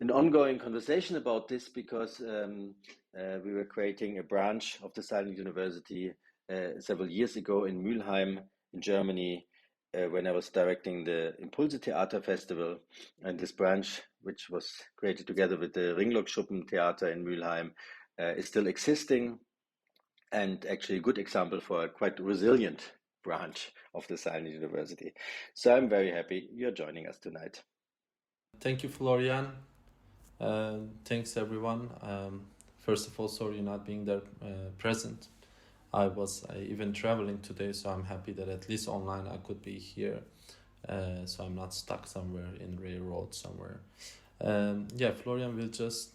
an ongoing conversation about this because we were creating a branch of the Silent University several years ago in Mülheim in Germany when I was directing the Impulse Theater Festival. And this branch, which was created together with the Ringlockschuppen Theater in Mülheim, is still existing and actually a good example for a quite resilient branch of the Silent University. So I'm very happy you're joining us tonight. Thank you, Florian. Thanks, everyone. First of all, sorry not being there present. I was even traveling today, so I'm happy that at least online I could be here. So I'm not stuck somewhere in railroad somewhere. Florian will just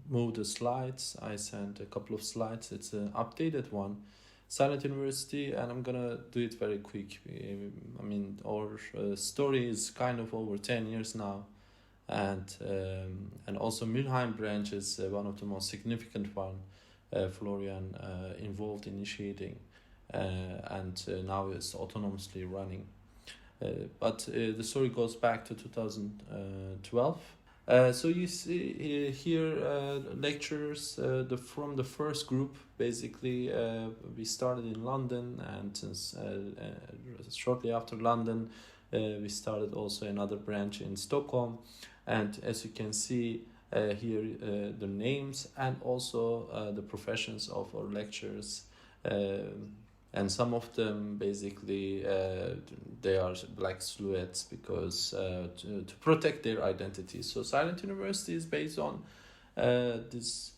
move the slides. I sent a couple of slides. It's an updated one. Silent University, and I'm gonna do it very quick. I mean, our story is kind of over 10 years now, and also Mülheim branch is one of the most significant one. Florian involved initiating, and now is autonomously running. But the story goes back to 2012. So you see here lecturers from the first group. Basically, we started in London, and shortly after London, we started also another branch in Stockholm. And as you can see here, the names and also the professions of our lecturers. And some of them basically they are black silhouettes because to protect their identity. So Silent University is based on this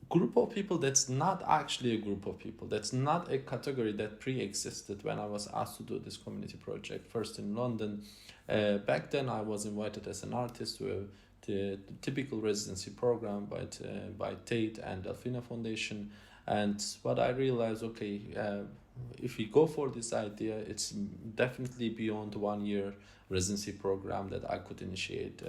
group of people that's not actually a group of people. That's not a category that pre-existed when I was asked to do this community project first in London. Back then I was invited as an artist to the typical residency program by Tate and Delphina Foundation. And what I realized, if we go for this idea, it's definitely beyond 1 year residency program that I could initiate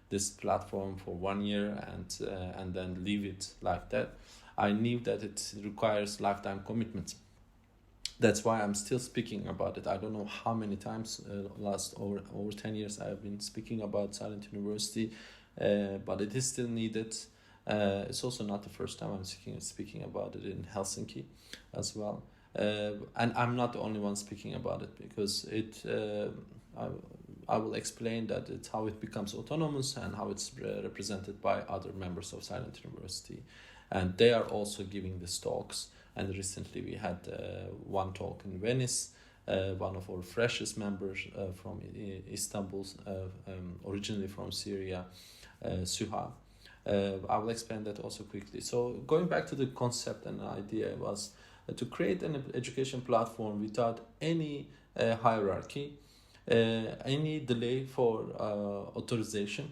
this platform for 1 year and then leave it like that. I knew that it requires lifetime commitment. That's why I'm still speaking about it. I don't know how many times last over 10 years I have been speaking about Silent University, but it is still needed. It's also not the first time I'm speaking about it in Helsinki as well. And I'm not the only one speaking about it because I will explain that it's how it becomes autonomous and how it's represented by other members of Silent University. And they are also giving these talks. And recently we had one talk in Venice, one of our freshest members from Istanbul, originally from Syria, Suha. I will explain that also quickly. So going back to the concept and idea was to create an education platform without any hierarchy, any delay for authorization,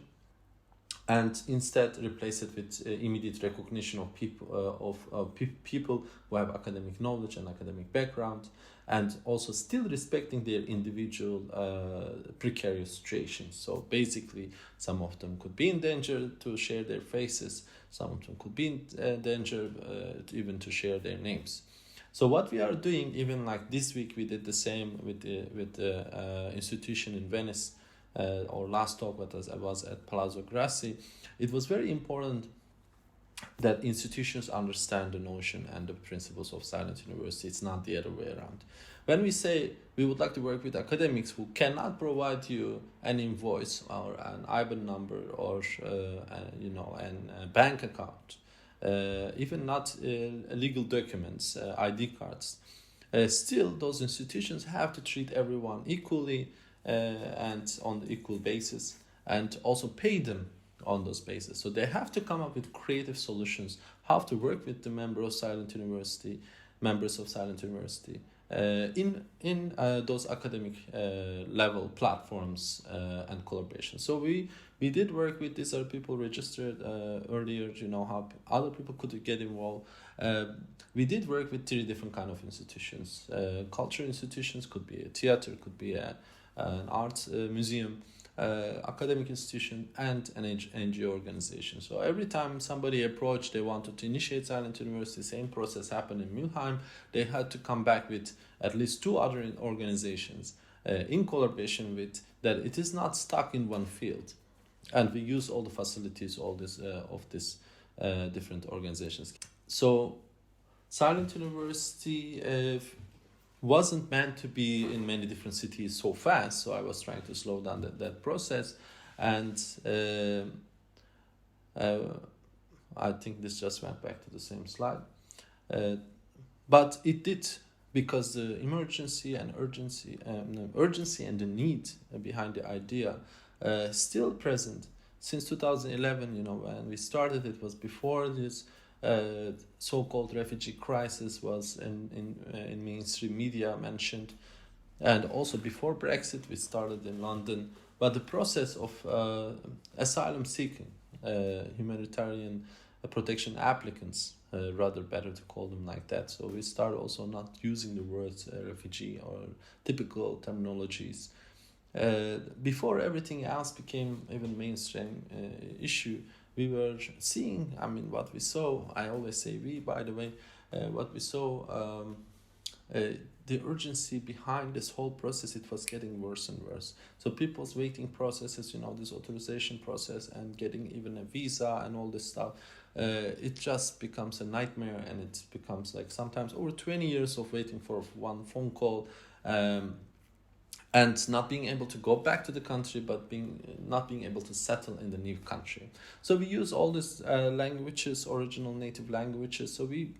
and instead replace it with immediate recognition of people who have academic knowledge and academic background, and also still respecting their individual precarious situations. So basically, some of them could be in danger to share their faces, some of them could be in danger even to share their names. So what we are doing, even like this week, we did the same with the institution in Venice. Our last talk was at Palazzo Grassi. It was very important that institutions understand the notion and the principles of Silent University. It's not the other way around. When we say we would like to work with academics who cannot provide you an invoice or an IBAN number or a bank account, even not legal documents, ID cards, still those institutions have to treat everyone equally and on the equal basis, and also pay them on those bases. So they have to come up with creative solutions, how to work with the members of Silent University in those academic level platforms and collaboration. So we did work with these other people registered earlier, how other people could get involved. We did work with 3 different kind of institutions. Cultural institutions, could be a theater, could be an art museum, academic institution, and an NGO organization. So every time somebody approached, they wanted to initiate Silent University, same process happened in Mülheim. They had to come back with at least 2 other organizations in collaboration with, that it is not stuck in one field. And we use all the facilities, all this of this different organizations. So Silent University wasn't meant to be in many different cities so fast, so I was trying to slow down that process. And I think this just went back to the same slide. But it did, because the urgency and the need behind the idea still present. Since 2011, when we started, it was before this so-called refugee crisis was in mainstream media mentioned, and also before Brexit, we started in London. But the process of asylum seeking, humanitarian protection applicants, rather better to call them like that. So we start also not using the words refugee or typical terminologies. Before everything else became even mainstream issue, we were seeing, what we saw, I always say we, by the way, what we saw, the urgency behind this whole process, it was getting worse and worse. So people's waiting processes, this authorization process and getting even a visa and all this stuff, it just becomes a nightmare, and it becomes like sometimes over 20 years of waiting for one phone call, and not being able to go back to the country, but not being able to settle in the new country. So we use all these languages, original native languages. So we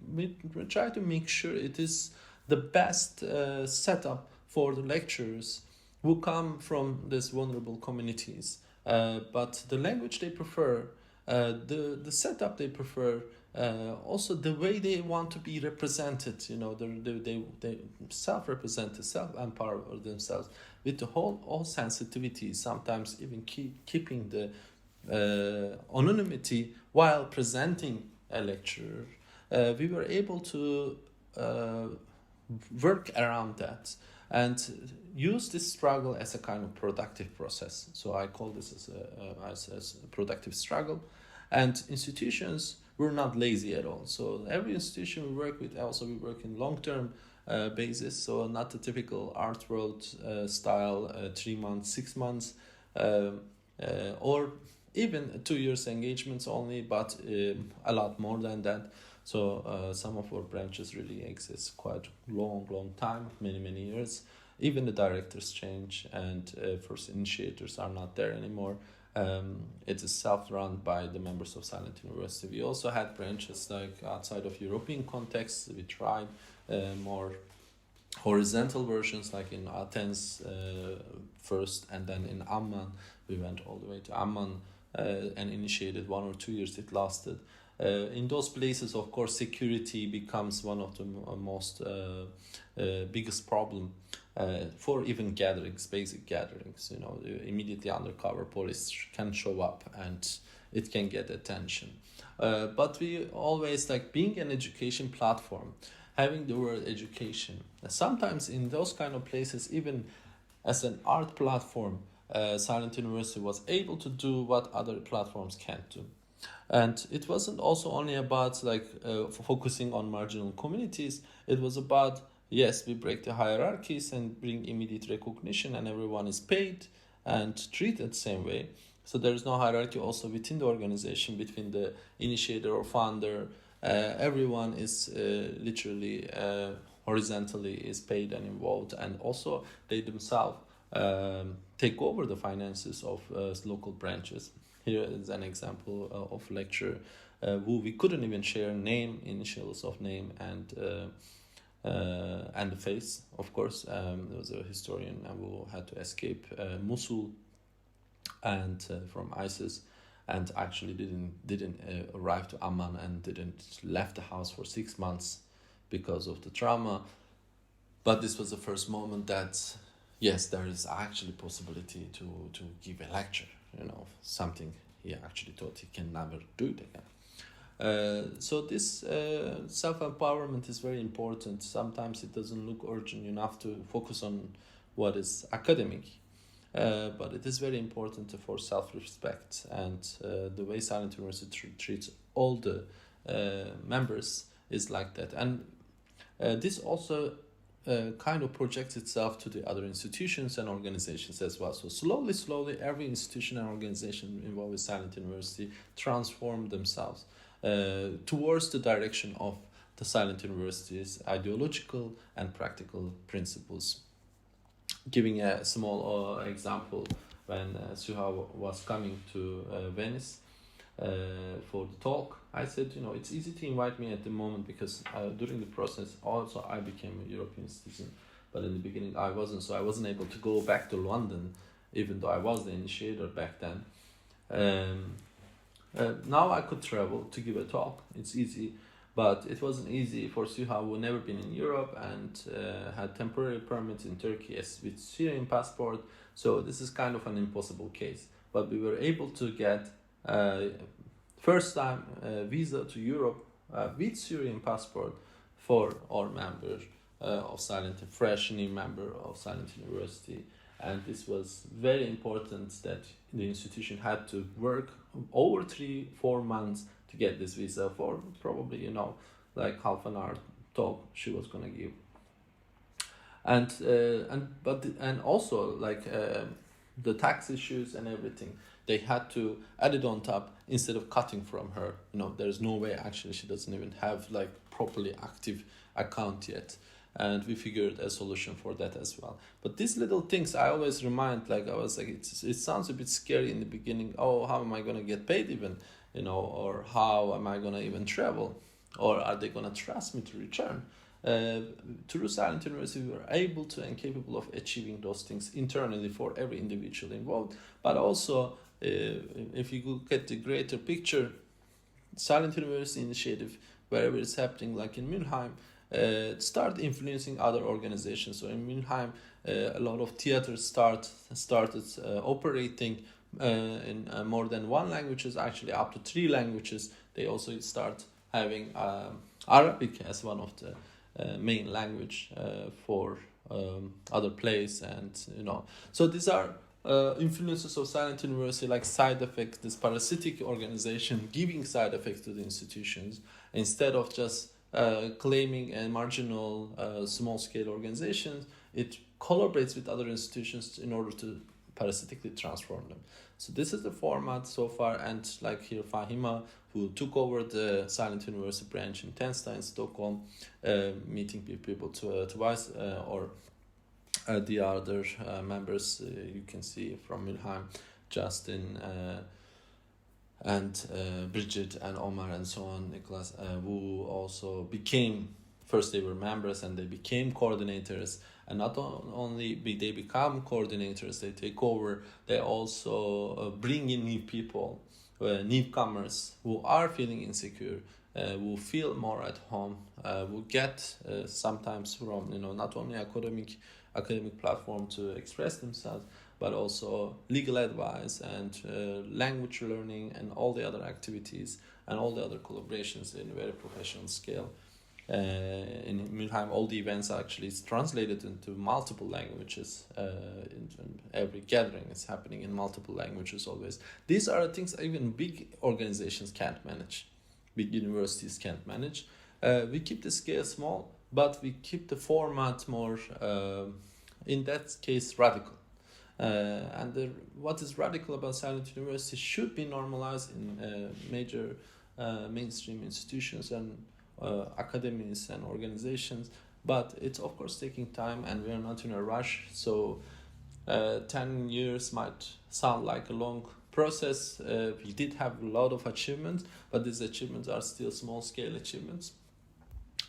try to make sure it is the best setup for the lecturers who come from these vulnerable communities. But the language they prefer, the setup they prefer, also the way they want to be represented, they self-represent, self-empower themselves with the all sensitivity, sometimes even keeping the anonymity while presenting a lecture. We were able to work around that and use this struggle as a kind of productive process. So I call this as a productive struggle. And institutions were not lazy at all. So every institution we work with, also we work in long-term basis, so not the typical art world style 3 months, 6 months, or even 2 years engagements only, but a lot more than that. So some of our branches really exist quite long time, many years. Even the directors change, and first initiators are not there anymore. It is self-run by the members of Silent University. We also had branches like outside of European context. We tried more horizontal versions, like in Athens first, and then in Amman. We went all the way to Amman and initiated 1 or 2 years it lasted. In those places, of course, security becomes one of the most biggest problem for even gatherings, basic gatherings. Immediately undercover police can show up and it can get attention. But we always like being an education platform, having the word education. Sometimes in those kind of places, even as an art platform, Silent University was able to do what other platforms can't do. And it wasn't also only about focusing on marginal communities. It was about, yes, we break the hierarchies and bring immediate recognition, and everyone is paid and treated the same way. So there is no hierarchy also within the organization, between the initiator or founder. Everyone is literally horizontally is paid and involved, and also they themselves take over the finances of local branches. Here is an example of lecture who we couldn't even share name, initials of name, and the face, of course. There was a historian who had to escape Mosul and from ISIS, and actually didn't arrive to Amman and didn't left the house for 6 months because of the trauma. But this was the first moment that yes, there is actually possibility to give a lecture. Something he actually thought he can never do it again. So this self-empowerment is very important. Sometimes it doesn't look urgent enough to focus on what is academic, but it is very important for self-respect, and the way Silent University treats all the members is like that. And this also kind of projects itself to the other institutions and organizations as well. So slowly, every institution and organization involved with Silent University transformed themselves towards the direction of the Silent University's ideological and practical principles. Giving a small example, when Suha was coming to Venice for the talk, I said, it's easy to invite me at the moment because during the process also I became a European citizen, but in the beginning I wasn't, so I wasn't able to go back to London, even though I was the initiator back then. Now I could travel to give a talk, it's easy, but it wasn't easy for Suha, who had never been in Europe and had temporary permits in Turkey with Syrian passport, so this is kind of an impossible case. But we were able to get first time visa to Europe with Syrian passport for our member of Silent, fresh new member of Silent University. And this was very important that the institution had to work over 3-4 months to get this visa for probably, like half an hour talk she was gonna give. And also like the tax issues and everything, they had to add it on top instead of cutting from her. There's no way, actually she doesn't even have like properly active account yet, and we figured a solution for that as well. But these little things I always remind, like I was like, it sounds a bit scary in the beginning. Oh, how am I gonna get paid even, or how am I gonna even travel, or are they gonna trust me to return? Through Silent University, we were able to and capable of achieving those things internally for every individual involved. But also, if you look at the greater picture, Silent University initiative, wherever it's happening, like in Mülheim, start influencing other organizations. So in Mülheim, a lot of theaters started operating in more than one languages, actually up to 3 languages. They also start having Arabic as one of the main language for other plays, and so these are influences of Silent University, like side effects, this parasitic organization giving side effects to the institutions instead of just claiming a marginal small-scale organizations. It collaborates with other institutions in order to parasitically transform them. So this is the format so far, and like here Fahima, who took over the Silent University branch in Tensta in Stockholm, meeting people twice, or the other members you can see from Mülheim, Justin and Bridget and Omar and so on, Nicholas, who also became, first they were members and they became coordinators, and not only they become coordinators, they take over, they also bring in new people, newcomers who are feeling insecure, who feel more at home, who get sometimes from not only academic platform to express themselves, but also legal advice and language learning and all the other activities and all the other collaborations in a very professional scale. In Mülheim, all the events are actually translated into multiple languages. In every gathering is happening in multiple languages always. These are things even big organizations can't manage. Big universities can't manage. We keep the scale small, but we keep the format more, in that case, radical. And what is radical about Silent University should be normalized in major mainstream institutions and academies and organizations, but it's of course taking time, and we are not in a rush. So 10 years might sound like a long process. We did have a lot of achievements, but these achievements are still small scale achievements,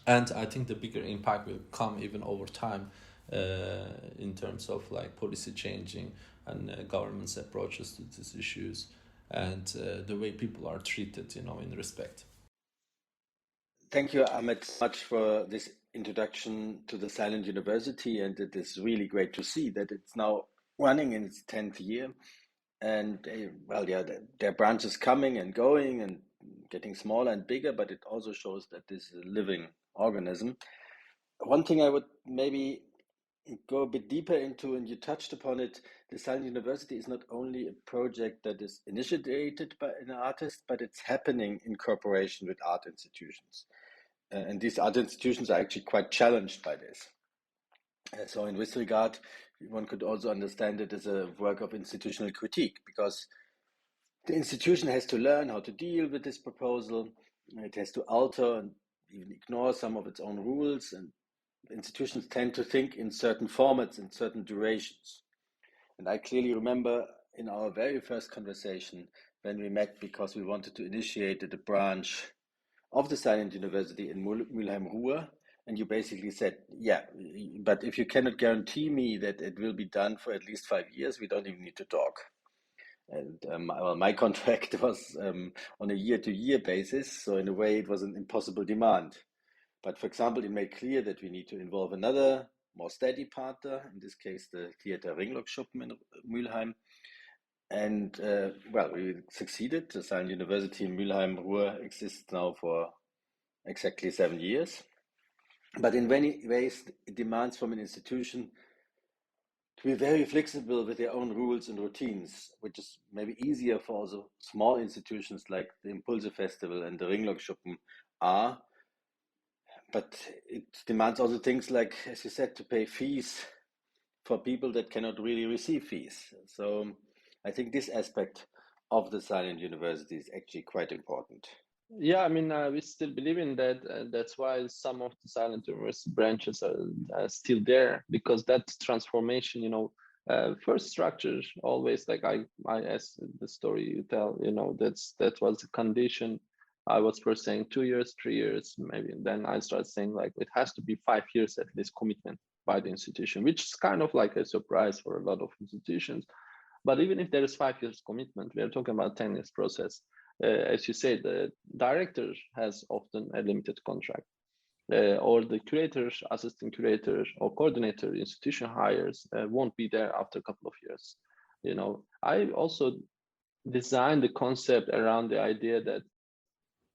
and I think the bigger impact will come even over time, in terms of like policy changing and government's approaches to these issues, and the way people are treated, in respect. Thank you, Ahmet, so much for this introduction to the Silent University, and it is really great to see that it's now running in its 10th year, and there are branches coming and going and getting smaller and bigger, but it also shows that this is a living organism. One thing I would maybe go a bit deeper into, and you touched upon it, the Silent University is not only a project that is initiated by an artist, but it's happening in cooperation with art institutions. And these art institutions are actually quite challenged by this. So in this regard, one could also understand it as a work of institutional critique, because the institution has to learn how to deal with this proposal. It has to alter and even ignore some of its own rules, and institutions tend to think in certain formats and certain durations. And I clearly remember in our very first conversation when we met, because we wanted to initiate a branch of the Silent University in Mülheim-Ruhr, and you basically said, yeah, but if you cannot guarantee me that it will be done for at least 5 years, we don't even need to talk. And well, my contract was on a year-to-year basis, so in a way it was an impossible demand. But for example, it made clear that we need to involve another, more steady partner, in this case the theater Ringlockschuppen in Mülheim. And well, we succeeded. The Silent University in Mülheim-Ruhr exists now for exactly 7 years. But in many ways, it demands from an institution to be very flexible with their own rules and routines, which is maybe easier for also small institutions like the Impulse Festival and the Ringlockschuppen are. But it demands also things like, as you said, to pay fees for people that cannot really receive fees. So I think this aspect of the Silent University is actually quite important. Yeah, I mean, we still believe in that. That's why some of the Silent University branches are still there, because that transformation, first structure always, like I as the story you tell, that was the condition. I was first saying 2 years, 3 years, maybe. And then I started saying like it has to be 5 years at least commitment by the institution, which is kind of like a surprise for a lot of institutions. But even if there is 5 years commitment, we are talking about 10 years process. As you said, the director has often a limited contract, or the curator, assistant curator, or coordinator institution hires won't be there after a couple of years. I also designed the concept around the idea that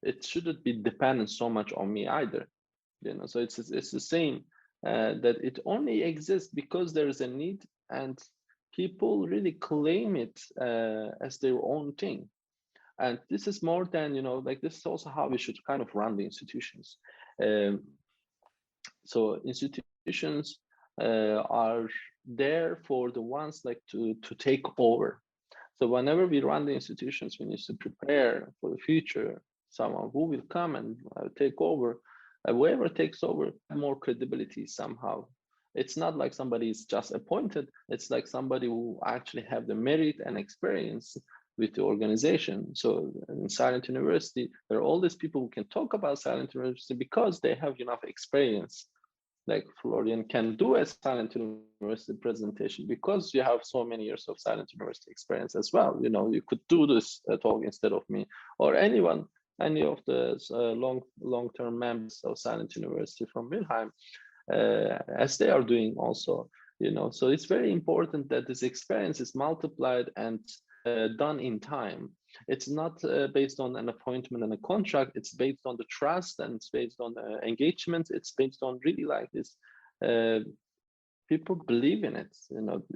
it shouldn't be dependent so much on me either. So it's the same, that it only exists because there is a need and people really claim it as their own thing. And this is more than, like this is also how we should kind of run the institutions. So institutions are there for the ones like to take over. So whenever we run the institutions, we need to prepare for the future, someone who will come and take over. Whoever takes over, more credibility somehow. It's not like somebody is just appointed. It's like somebody who actually have the merit and experience with the organization. So in Silent University, there are all these people who can talk about Silent University because they have enough experience. Like Florian can do a Silent University presentation because you have so many years of Silent University experience as well. You could do this talk instead of me, or any of the long-term members of Silent University from Mülheim, as they are doing also. So it's very important that this experience is multiplied and done in time. It's not based on an appointment and a contract. It's based on the trust, and it's based on engagement. It's based on really like this. People believe in it.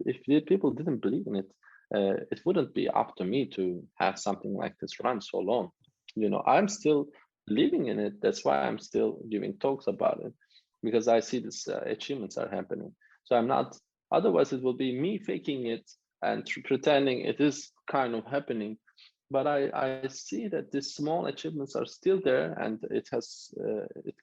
If people didn't believe in it, it wouldn't be up to me to have something like this run so long. I'm still believing in it. That's why I'm still giving talks about it, because I see these achievements are happening. So I'm not. Otherwise, it will be me faking it and pretending it is kind of happening. But I see that these small achievements are still there, and it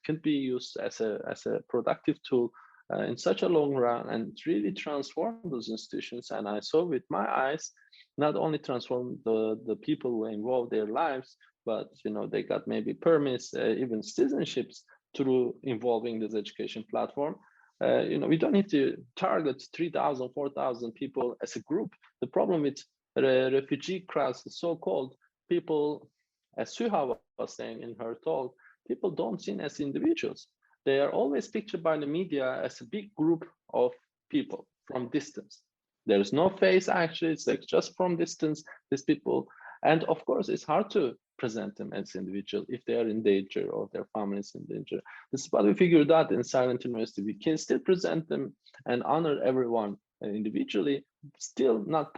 can be used as a productive tool in such a long run, and really transform those institutions. And I saw with my eyes, not only transform the people who involve their lives, but they got maybe permits, even citizenships through involving this education platform. We don't need to target 3,000, 4,000 people as a group. The problem with refugee crowds, so-called people, as Suha was saying in her talk, people don't see as individuals. They are always pictured by the media as a big group of people from distance. There is no face, actually. It's like just from distance, these people. And of course, it's hard to present them as individual if they are in danger or their family is in danger. This is what we figured out in Silent University. We can still present them and honor everyone individually, still not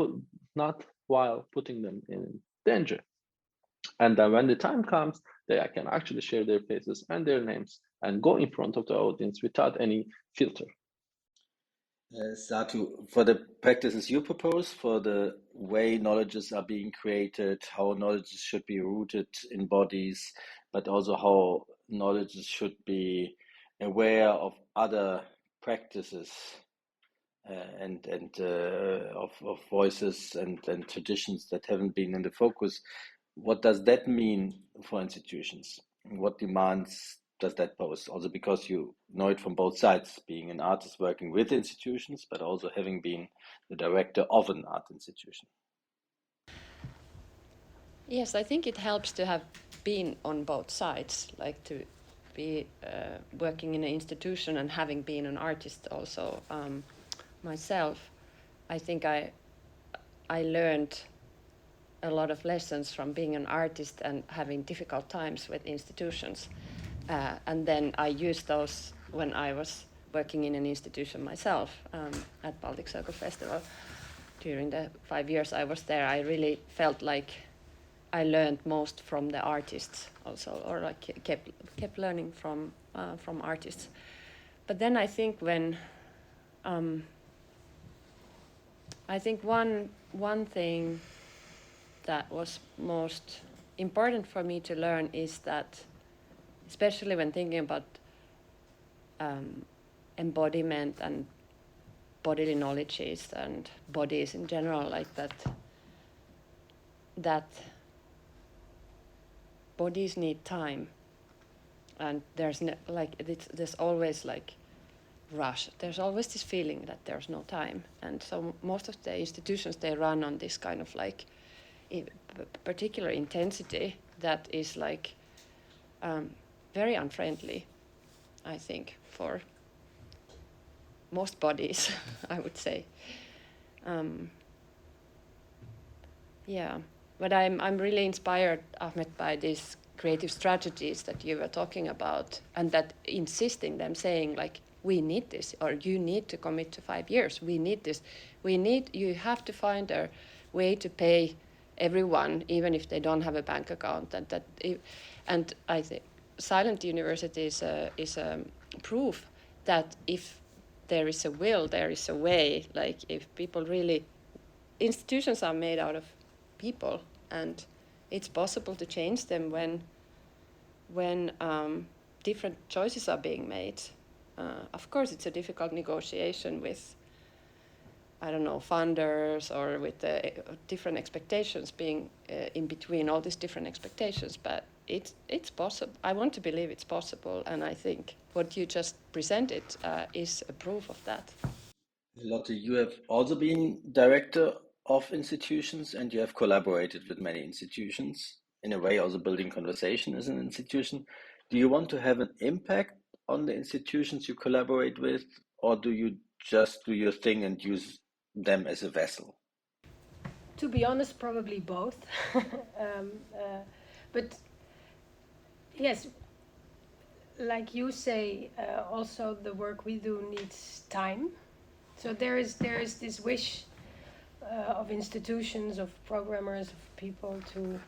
while putting them in danger. And then when the time comes, they can actually share their faces and their names and go in front of the audience without any filter. Satu, for the practices you propose, for the way knowledges are being created, how knowledges should be rooted in bodies, but also how knowledges should be aware of other practices of voices and traditions that haven't been in the focus. What does that mean for institutions? What demands does that pose? Also, because you know it from both sides, being an artist working with institutions, but also having been the director of an art institution. Yes, I think it helps to have been on both sides, like to be working in an institution and having been an artist also myself. I think I learned a lot of lessons from being an artist and having difficult times with institutions. And then I used those when I was working in an institution myself at Baltic Circle Festival. During the 5 years I was there, I really felt like I learned most from the artists also, or like kept learning from artists. But then I think when I think one thing that was most important for me to learn is that, especially when thinking about embodiment and bodily knowledges and bodies in general, like that bodies need time, and there's there's always like rush. There's always this feeling that there's no time, and so most of the institutions, they run on this kind of like particular intensity that is like very unfriendly, I think, for most bodies, I would say. Yeah, but I'm really inspired, Ahmet, by these creative strategies that you were talking about, and that insisting them, saying like, we need this, or you need to commit to 5 years. We need this. You have to find a way to pay everyone, even if they don't have a bank account. And I think Silent University is a proof that if there is a will, there is a way. Like if people really, institutions are made out of people, and it's possible to change them when different choices are being made. Of course, it's a difficult negotiation with, I don't know, funders, or with the different expectations being in between all these different expectations. But it's possible. I want to believe it's possible, and I think what you just presented is a proof of that. Lotte, you have also been director of institutions, and you have collaborated with many institutions, in a way also building conversation as an institution. Do you want to have an impact on the institutions you collaborate with, or do you just do your thing and use them as a vessel? To be honest, probably both. But yes, like you say, also the work we do needs time. So there is this wish of institutions, of programmers, of people to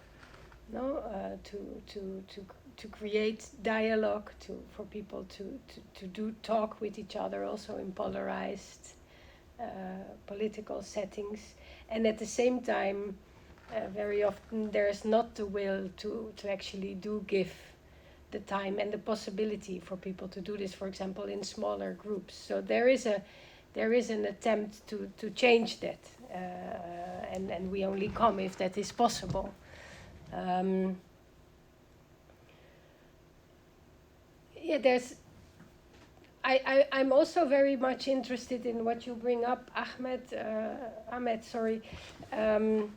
create dialogue, for people to do talk with each other, also in polarized political settings, and at the same time, very often there is not the will to actually give the time and the possibility for people to do this, for example, in smaller groups. So there is an attempt to change that, and we only come if that is possible. I'm also very much interested in what you bring up, Ahmet, sorry, and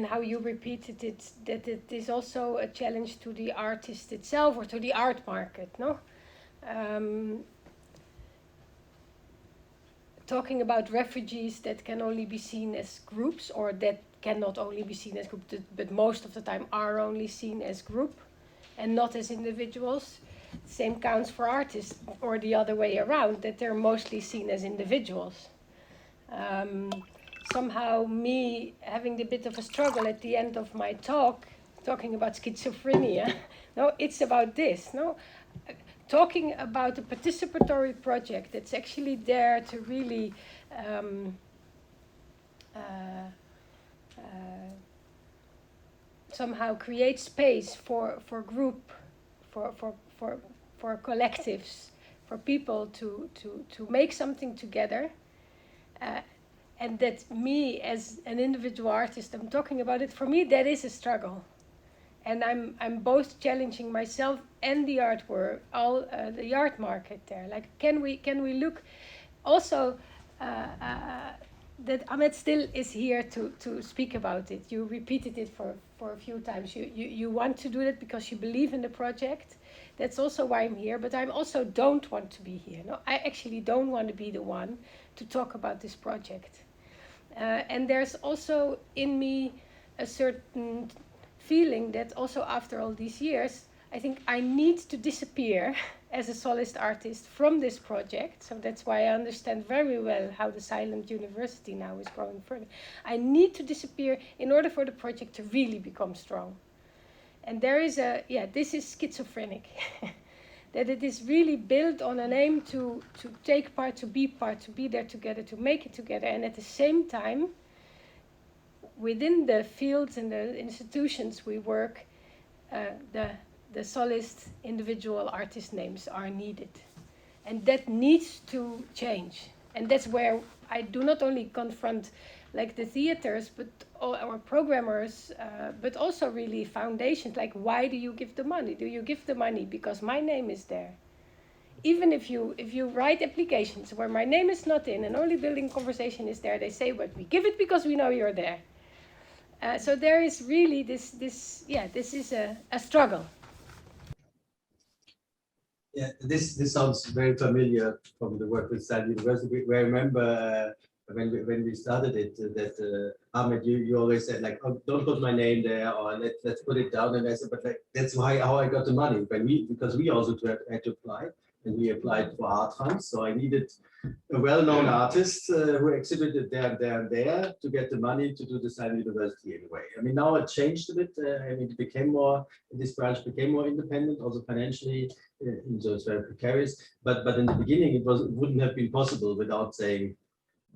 how you repeated it, that it is also a challenge to the artist itself, or to the art market, no? Talking about refugees that can only be seen as groups, or that cannot only be seen as groups, but most of the time are only seen as group and not as individuals. Same counts for artists, or the other way around, that they're mostly seen as individuals. Somehow me having a bit of a struggle at the end of my talk, talking about schizophrenia, no, it's about this, no? talking about a participatory project that's actually there to really somehow create space for group, for collectives, for people to make something together. And that me as an individual artist, I'm talking about it, for me that is a struggle. And I'm both challenging myself and the artwork, the art market there. Like, can we look also that Ahmet still is here to speak about it. You repeated it for a few times. You want to do that because you believe in the project. That's also why I'm here, but I also don't want to be here. No, I actually don't want to be the one to talk about this project. And there's also in me a certain feeling that also after all these years, I think I need to disappear as a solist artist from this project. So that's why I understand very well how the Silent University now is growing further. I need to disappear in order for the project to really become strong. And there is this is schizophrenic. That it is really built on an aim to take part, to be there together, to make it together. And at the same time, within the fields and the institutions we work, the solist individual artist names are needed. And that needs to change. And that's where I do not only confront like the theaters, but our programmers, but also really foundations, like why do you give the money? Do you give the money because my name is there? Even if you write applications where my name is not in and only building conversation is there, they say, but we give it because we know you're there. So there is really this is a struggle. Yeah, this sounds very familiar from the work with Silent University. Where I remember when we started it, that Ahmet, you always said like, oh, don't put my name there, or let's put it down. And I said, but like, that's how I got the money. Because we also had to apply, and we applied for art funds. So I needed a well-known artist who exhibited there and there to get the money to do the Silent University anyway. I mean, now it changed a bit. I mean, this branch became more independent, also financially. So it's very precarious. But in the beginning, it wouldn't have been possible without saying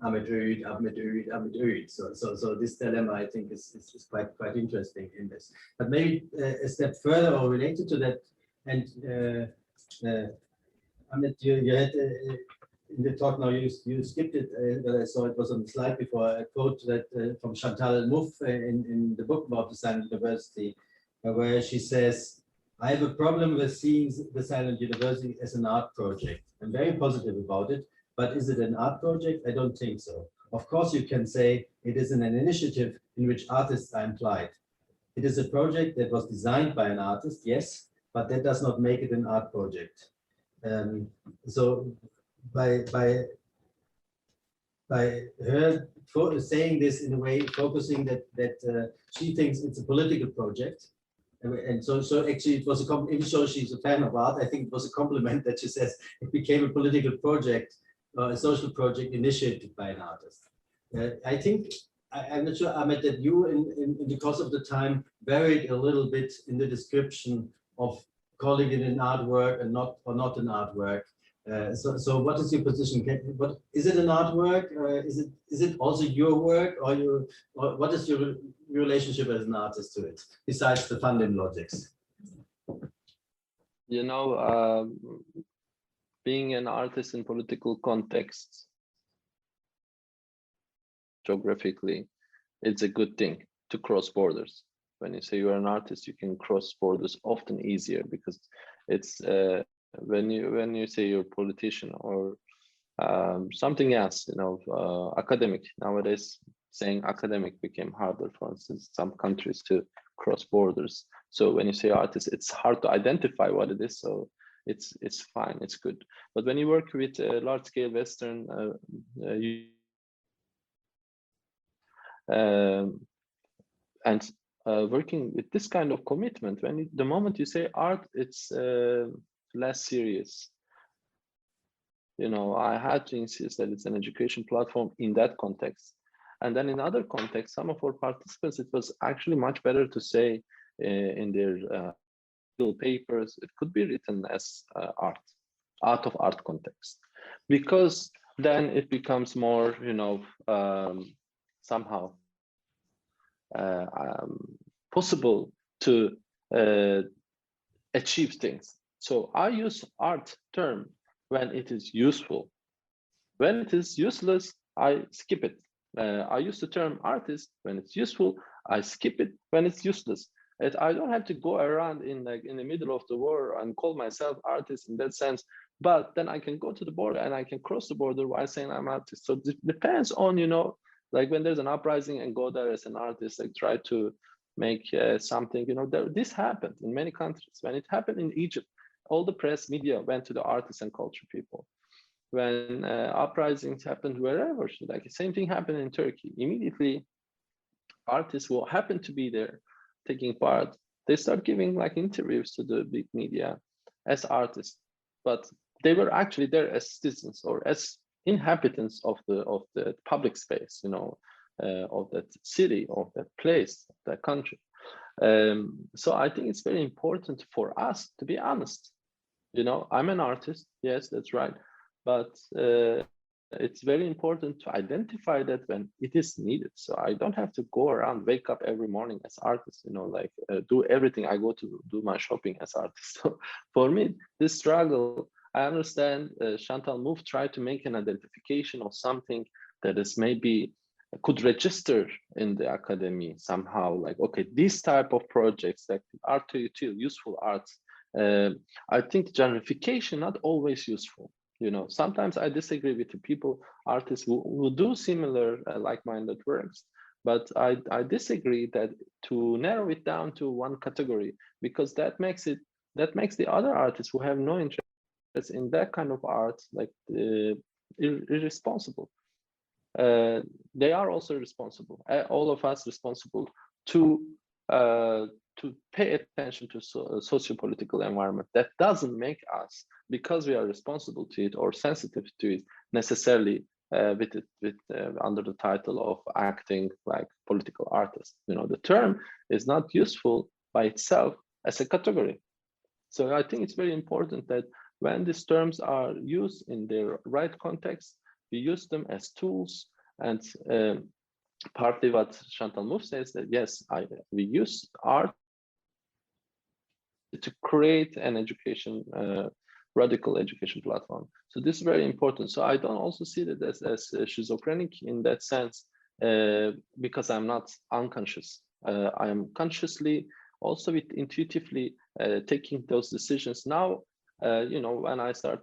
Ahmet Öğüt, Ahmet Öğüt, Ahmet Öğüt. So this dilemma, I think, is quite interesting in this. But maybe a step further or related to that, and Ahmet, you had in the talk now, you skipped it, but I saw it was on the slide before, a quote that from Chantal Mouffe in the book about the Silent University, where she says, I have a problem with seeing the Silent University as an art project. I'm very positive about it, but is it an art project? I don't think so. Of course, you can say it is an initiative in which artists are implied. It is a project that was designed by an artist, yes, but that does not make it an art project. So by her saying this in a way, focusing that she thinks it's a political project, and so actually it was even though she's a fan of art, I think it was a compliment that she says it became a political project, a social project initiated by an artist. I think I'm not sure, Ahmet, that you in the course of the time varied a little bit in the description of calling it an artwork and not an artwork. So what is your position? What is it, an artwork? Is it also your work, or what is your relationship as an artist to it, besides the funding logics? You know, being an artist in political contexts, geographically, it's a good thing to cross borders. When you say you're an artist, you can cross borders often easier, because it's when you say you're a politician or something else, you know, academic. Nowadays, saying academic became harder, for instance, some countries to cross borders. So when you say artist, it's hard to identify what it is. So it's fine, it's good. But when you work with large-scale Western and working with this kind of commitment, the moment you say art, it's less serious. You know, I had to insist that it's an education platform in that context. And then in other contexts, some of our participants, it was actually much better to say in their papers. It could be written as art, out of art context, because then it becomes more, somehow possible to achieve things. So I use art term when it is useful. When it is useless, I skip it. I use the term artist when it's useful. I skip it when it's useless. I don't have to go around in the middle of the war and call myself artist in that sense. But then I can go to the border and I can cross the border while saying I'm artist. So it depends on, like when there's an uprising and go there as an artist, like try to make something, this happened in many countries. When it happened in Egypt, all the press media went to the artists and culture people. When uprisings happened wherever, like the same thing happened in Turkey, immediately artists who happen to be there taking part, they start giving like interviews to the big media as artists, but they were actually there as citizens or as inhabitants of the public space, of that city, of that place, of that country. So I think it's very important for us to be honest. I'm an artist, yes, that's right, but it's very important to identify that when it is needed. So I don't have to go around, wake up every morning as artist, do everything. I go to do my shopping as artist. So for me, this struggle, I understand Chantal Mouffe tried to make an identification of something that is maybe could register in the academy somehow, like, okay, this type of projects, like art to util, useful arts. I think generification not always useful. Sometimes I disagree with the people, artists who do similar like-minded works, but I disagree that to narrow it down to one category, because that makes the other artists who have no interest in that kind of art like irresponsible. They are also responsible, all of us responsible to pay attention to socio-political environment that doesn't make us, because we are responsible to it or sensitive to it, necessarily under the title of acting like political artists. The term is not useful by itself as a category. So I think it's very important that when these terms are used in their right context, we use them as tools. And partly what Chantal Mouffe says, that yes, we use art to create an education, radical education platform. So this is very important. So I don't also see that as schizophrenic in that sense, because I'm not unconscious. I am consciously, also intuitively taking those decisions. Now, when I start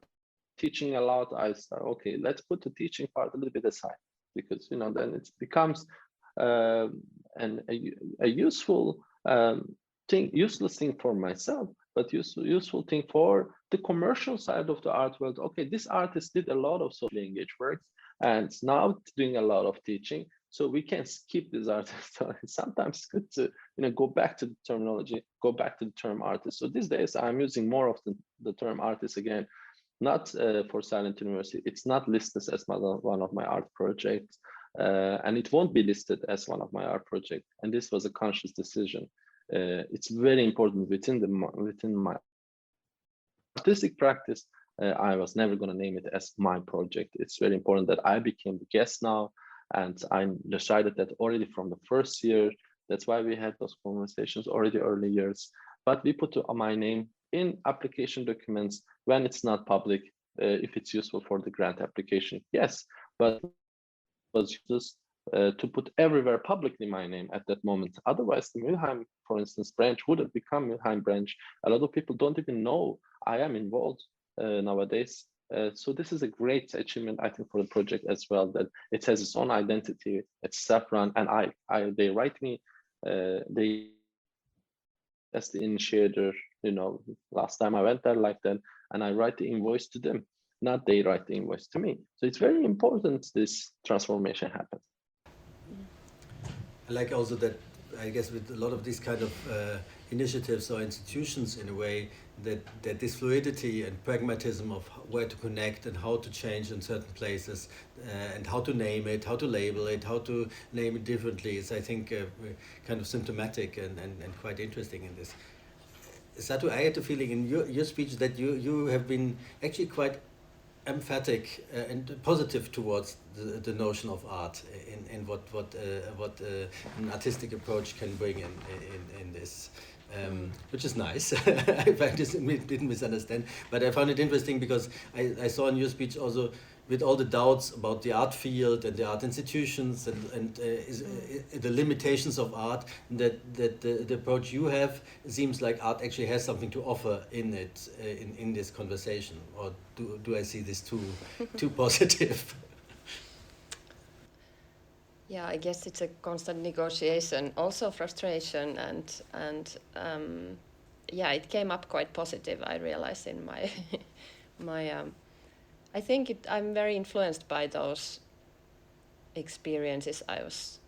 teaching a lot, I start, okay, let's put the teaching part a little bit aside, because then it becomes a useful thing, useless thing for myself, but useful thing for the commercial side of the art world. Okay, this artist did a lot of socially engaged works and now doing a lot of teaching, so we can skip this artist. So sometimes it's good to go back to the terminology, go back to the term artist. So these days I'm using more of the term artist again, not for Silent University. It's not listed as one of my art projects, and it won't be listed as one of my art projects. And this was a conscious decision. It's very important within my artistic practice. I was never going to name it as my project. It's very important that I became the guest now, and I decided that already from the first year. That's why we had those conversations already early years. But we put my name in application documents when it's not public, if it's useful for the grant application, yes, but it was just to put everywhere publicly my name at that moment. Otherwise, the Mülheim, for instance, branch would have become Mülheim branch. A lot of people don't even know I am involved nowadays. So this is a great achievement, I think, for the project as well, that it has its own identity, it's self-run, and they write me, they as the initiator, last time I went there like that, and I write the invoice to them, not they write the invoice to me. So it's very important this transformation happens. I like also that, I guess, with a lot of these kind of initiatives or institutions, in a way, that this fluidity and pragmatism of where to connect and how to change in certain places, and how to name it, how to label it, how to name it differently, is, I think, kind of symptomatic and quite interesting in this. Satu, I had the feeling in your speech that you have been actually quite emphatic and positive towards the notion of art in what an artistic approach can bring in this, which is nice. I didn't misunderstand, but I found it interesting because I saw in your speech also with all the doubts about the art field and the art institutions and the limitations of art, that the approach you have seems like art actually has something to offer in it, in this conversation. Or do I see this too positive? Yeah, I guess it's a constant negotiation, also frustration, and yeah, it came up quite positive. I realized in my I think I'm very influenced by those experiences I was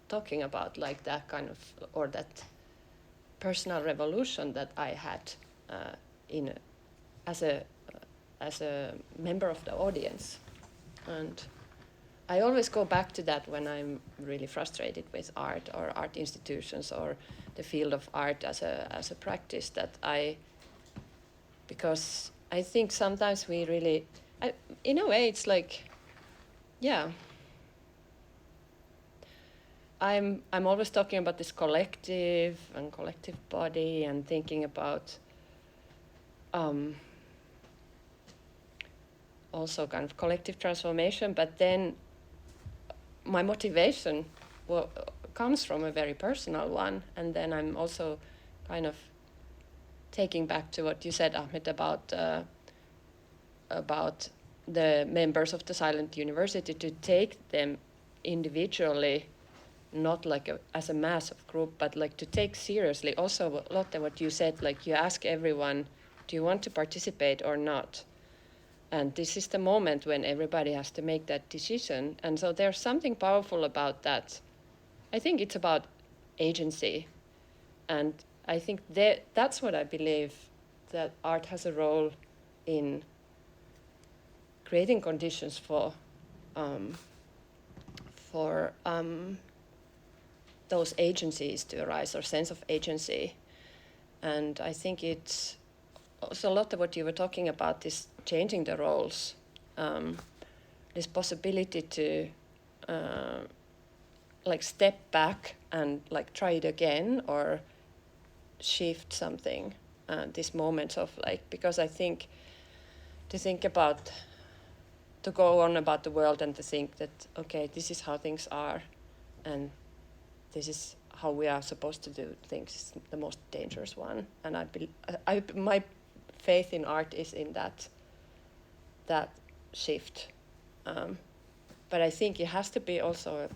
talking about, like that kind of, or that personal revolution that I had as a member of the audience. And I always go back to that when I'm really frustrated with art or art institutions or the field of art as a practice, because I think sometimes we really, in a way, it's like, yeah, I'm always talking about this collective and collective body and thinking about also kind of collective transformation, but then my motivation comes from a very personal one, and then I'm also kind of taking back to what you said, Ahmet, about the members of the Silent University, to take them individually, not like as a massive group, but like to take seriously. Also, Lotte, what you said, like you ask everyone, do you want to participate or not? And this is the moment when everybody has to make that decision. And so there's something powerful about that. I think it's about agency. And I think that's what I believe, that art has a role in creating conditions for those agencies to arise, or sense of agency. And I think it's also a lot of what you were talking about, this changing the roles, this possibility to like step back and like try it again or shift something, these moments of like, because I think to go on about the world and to think that, okay, this is how things are and this is how we are supposed to do things, is the most dangerous one. And my faith in art is in that shift. But I think it has to be also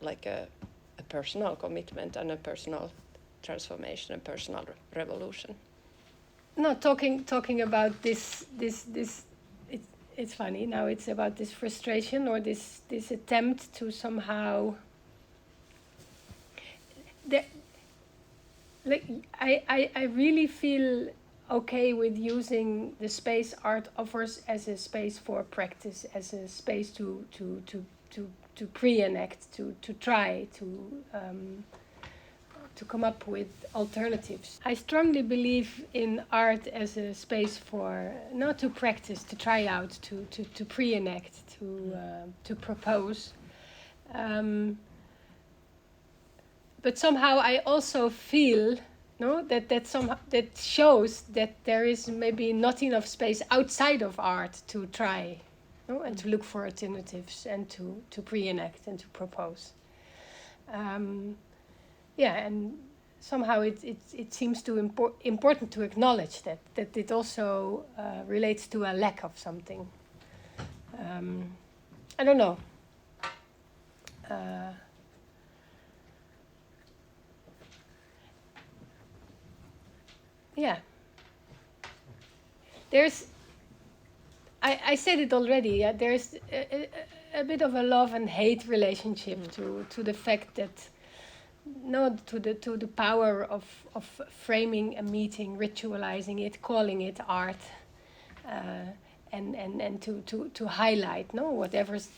a personal commitment and a personal transformation, a personal revolution. No, talking about this it's funny now. It's about this frustration or this attempt to somehow. I really feel okay with using the space art offers as a space for practice, as a space to pre-enact, to try to come up with alternatives. I strongly believe in art as a space for not to practice, to try out, to pre-enact, to propose. But somehow I also feel that shows that there is maybe not enough space outside of art to try, and to look for alternatives and to pre-enact and to propose. And somehow it seems important to acknowledge that it also relates to a lack of something. I don't know. There's, I said it already, there's a bit of a love and hate relationship to the fact that, to the power of framing a meeting, ritualizing it, calling it art, and to highlight whatever's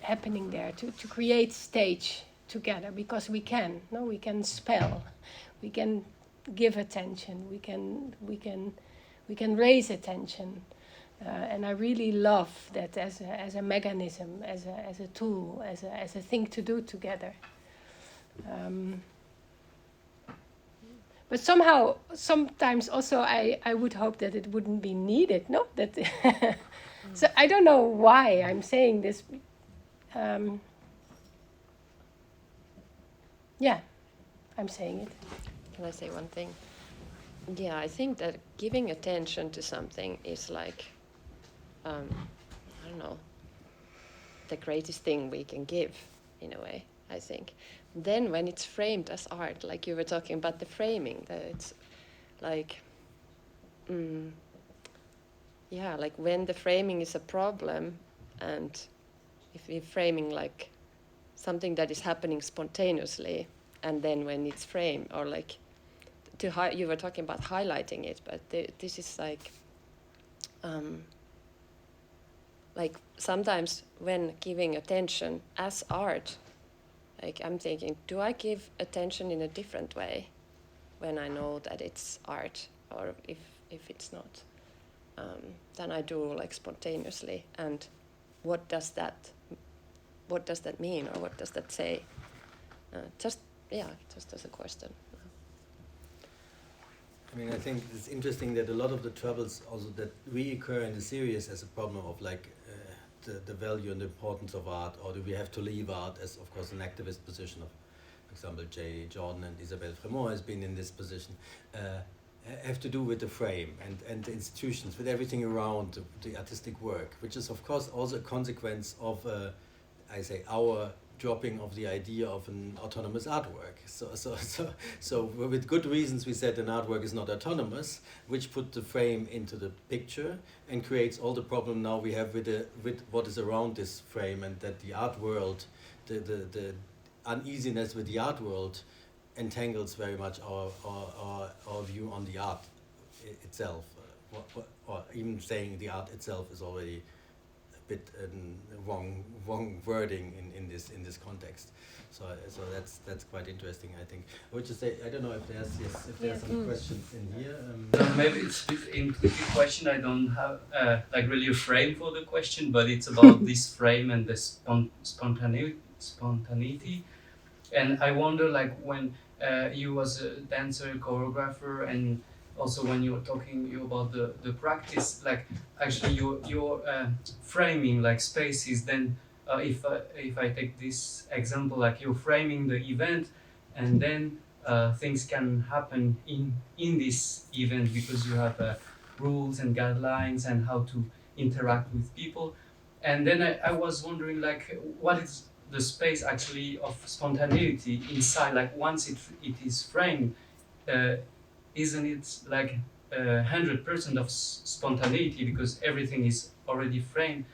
happening there, to create stage together, because we can spell, we can give attention. We can raise attention, and I really love that as a mechanism, as a tool, as a thing to do together. But sometimes also I would hope that it wouldn't be needed. No, that. So I don't know why I'm saying this. Yeah, I'm saying it. Can I say one thing? Yeah, I think that giving attention to something is like, I don't know, the greatest thing we can give, in a way, I think. Then when it's framed as art, like you were talking about the framing, that it's like, yeah, like when the framing is a problem, and if we're framing like something that is happening spontaneously, and then when it's framed, or like, you were talking about highlighting it, but this is like sometimes when giving attention as art, like I'm thinking, do I give attention in a different way when I know that it's art, or if it's not, than I do like spontaneously, and what does that mean, or what does that say? Just as a question. I mean, I think it's interesting that a lot of the troubles also that reoccur in the series as a problem of like the value and the importance of art, or do we have to leave art as, of course, an activist position of, for example, Jay Jordan and Isabelle Fremont has been in this position, have to do with the frame and the institutions, with everything around the artistic work, which is, of course, also a consequence of, our dropping of the idea of an autonomous artwork. So with good reasons we said an artwork is not autonomous, which put the frame into the picture and creates all the problem now we have with what is around this frame, and that the art world, the uneasiness with the art world entangles very much our view on the art itself, or even saying the art itself is already bit wrong wording in this context. So that's quite interesting, I think. I would just say, I don't know if there's some questions in here. Maybe it's a bit intuitive question. I don't have like really a frame for the question, but it's about this frame and the spontaneity. And I wonder, like, when you was a dancer, choreographer, and also when you were talking about the practice, like actually your framing like spaces, then if I take this example, like you're framing the event, and then things can happen in this event because you have rules and guidelines and how to interact with people. And then I was wondering, like, what is the space actually of spontaneity inside, like once it is framed, isn't it like 100% of spontaneity because everything is already framed?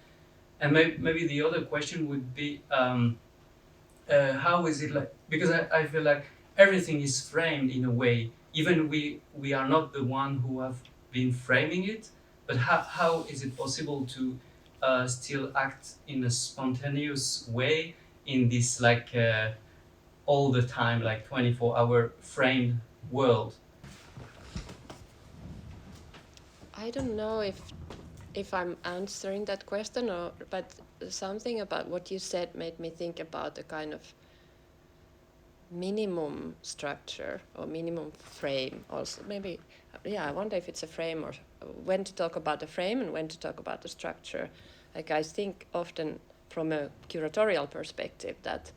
And maybe the other question would be, how is it like, because I feel like everything is framed in a way, even we are not the one who have been framing it, but how is it possible to still act in a spontaneous way in this like all the time, like 24-hour framed world? I don't know if I'm answering that question, but something about what you said made me think about a kind of minimum structure or minimum frame also. Maybe, yeah, I wonder if it's a frame, or when to talk about the frame and when to talk about the structure. Like, I think often from a curatorial perspective that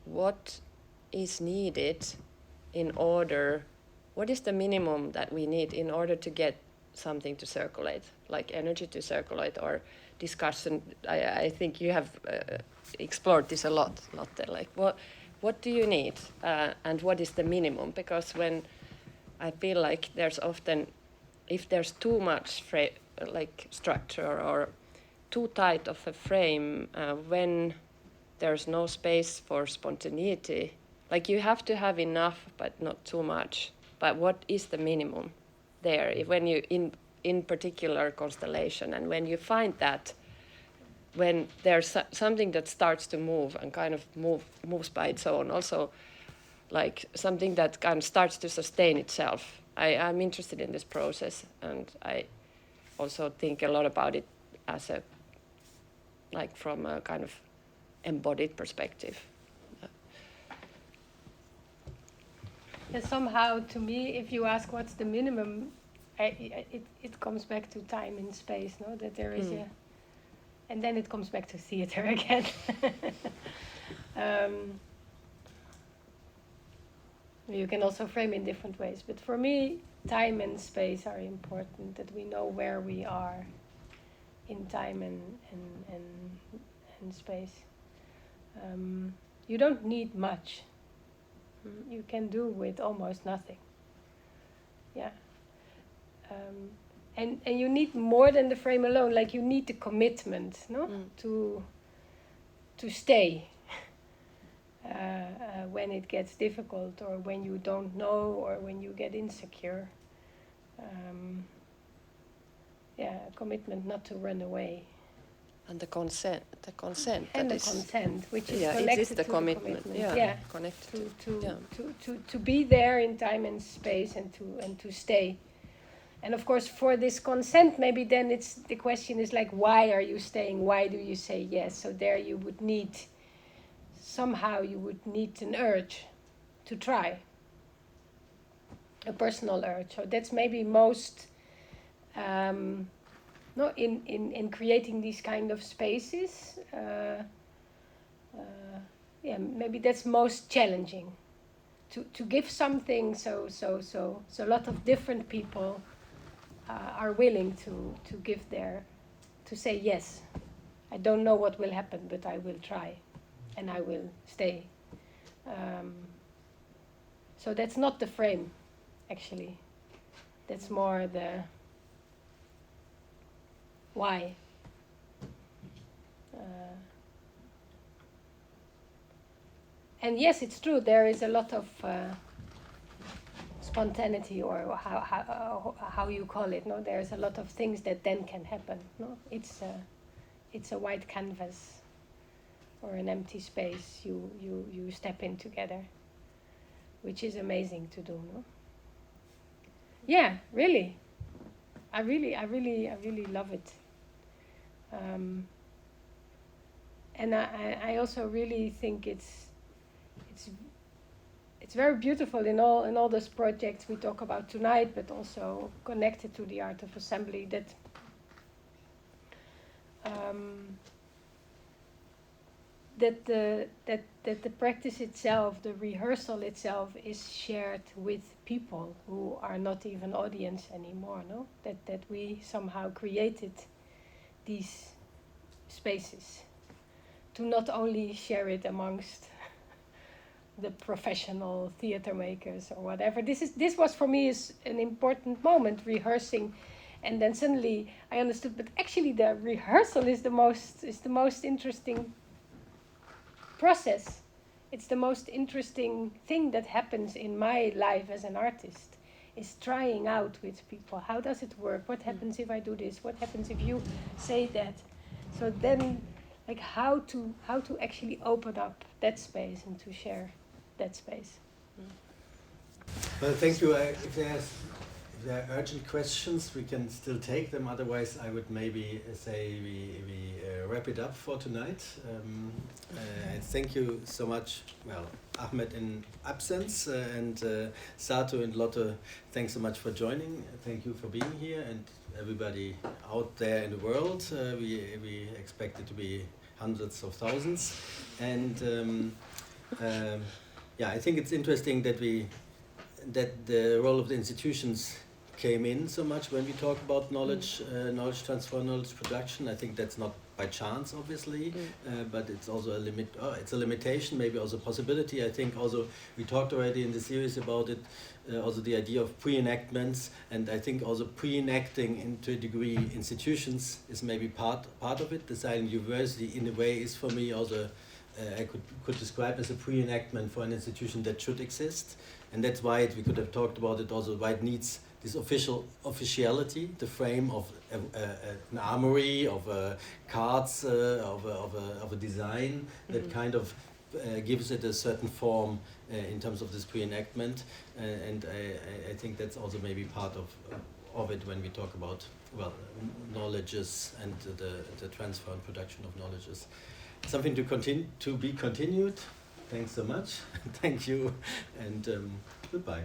what is needed in order, what is the minimum that we need in order to get something to circulate, like energy to circulate or discussion. I think you have explored this a lot, Lotte. Like, what do you need and what is the minimum? Because when I feel like there's often, if there's too much like structure or too tight of a frame, when there's no space for spontaneity, like you have to have enough but not too much. But what is the minimum there when you in particular constellation, and when you find that when there's something that starts to move and kind of moves by its own, also like something that kind of starts to sustain itself. I'm interested in this process, and I also think a lot about it as a, like from a kind of embodied perspective. And somehow, to me, if you ask what's the minimum, it comes back to time and space, no? That there is a, and then it comes back to theater again. You can also frame in different ways, but for me, time and space are important. That we know where we are in time and space. You don't need much. You can do with almost nothing. Yeah. And you need more than the frame alone. Like you need the commitment, no, to stay when it gets difficult, or when you don't know, or when you get insecure. A commitment not to run away. And the consent. And the consent, which is it connected is the to commitment. the commitment. Connected. To be there in time and space, and to stay. And of course, for this consent, maybe then the question is like, why are you staying? Why do you say yes? So there you would need, somehow you would need an urge to try. A personal urge. So that's maybe most, in creating these kind of spaces, maybe that's most challenging. To give something so a lot of different people are willing to give to say yes. I don't know what will happen, but I will try, and I will stay. So that's not the frame, actually. That's more the why. And yes, it's true. There is a lot of spontaneity, or how you call it. No, there's a lot of things that then can happen. No, it's a white canvas or an empty space. You step in together, which is amazing to do. No. Yeah, really. I really love it. And I also really think it's very beautiful in all those projects we talk about tonight, but also connected to the art of assembly, that the practice itself, the rehearsal itself, is shared with people who are not even audience anymore. No, that we somehow created these spaces to not only share it amongst the professional theater makers or whatever. This was for me is an important moment, rehearsing, and then suddenly I understood. But actually, the rehearsal is the most interesting process. It's the most interesting thing that happens in my life as an artist, is trying out with people. How does it work? What happens if I do this? What happens if you say that? So then, like how to actually open up that space and to share that space. Well, thank you. If there are urgent questions, we can still take them. Otherwise, I would maybe say we wrap it up for tonight. Thank you so much. Well, Ahmet in absence, and Satu and Lotte, thanks so much for joining. Thank you for being here, and everybody out there in the world. We expect it to be hundreds of thousands, and I think it's interesting that the role of the institutions came in so much when we talk about knowledge, knowledge transfer, knowledge production. I think that's not by chance, obviously, but it's also it's a limitation, maybe also a possibility. I think also we talked already in the series about it, also the idea of pre-enactments, and I think also pre-enacting into a degree institutions is maybe part of it. The Silent University in a way is for me also I could describe as a pre-enactment for an institution that should exist, and that's why we could have talked about it also, why it needs this officiality, the frame of an armory, of cards, of a design that kind of gives it a certain form in terms of this pre-enactment, and I think that's also maybe part of it when we talk about, well, knowledges and the transfer and production of knowledges. Something to be continued. Thanks so much. Thank you, and goodbye.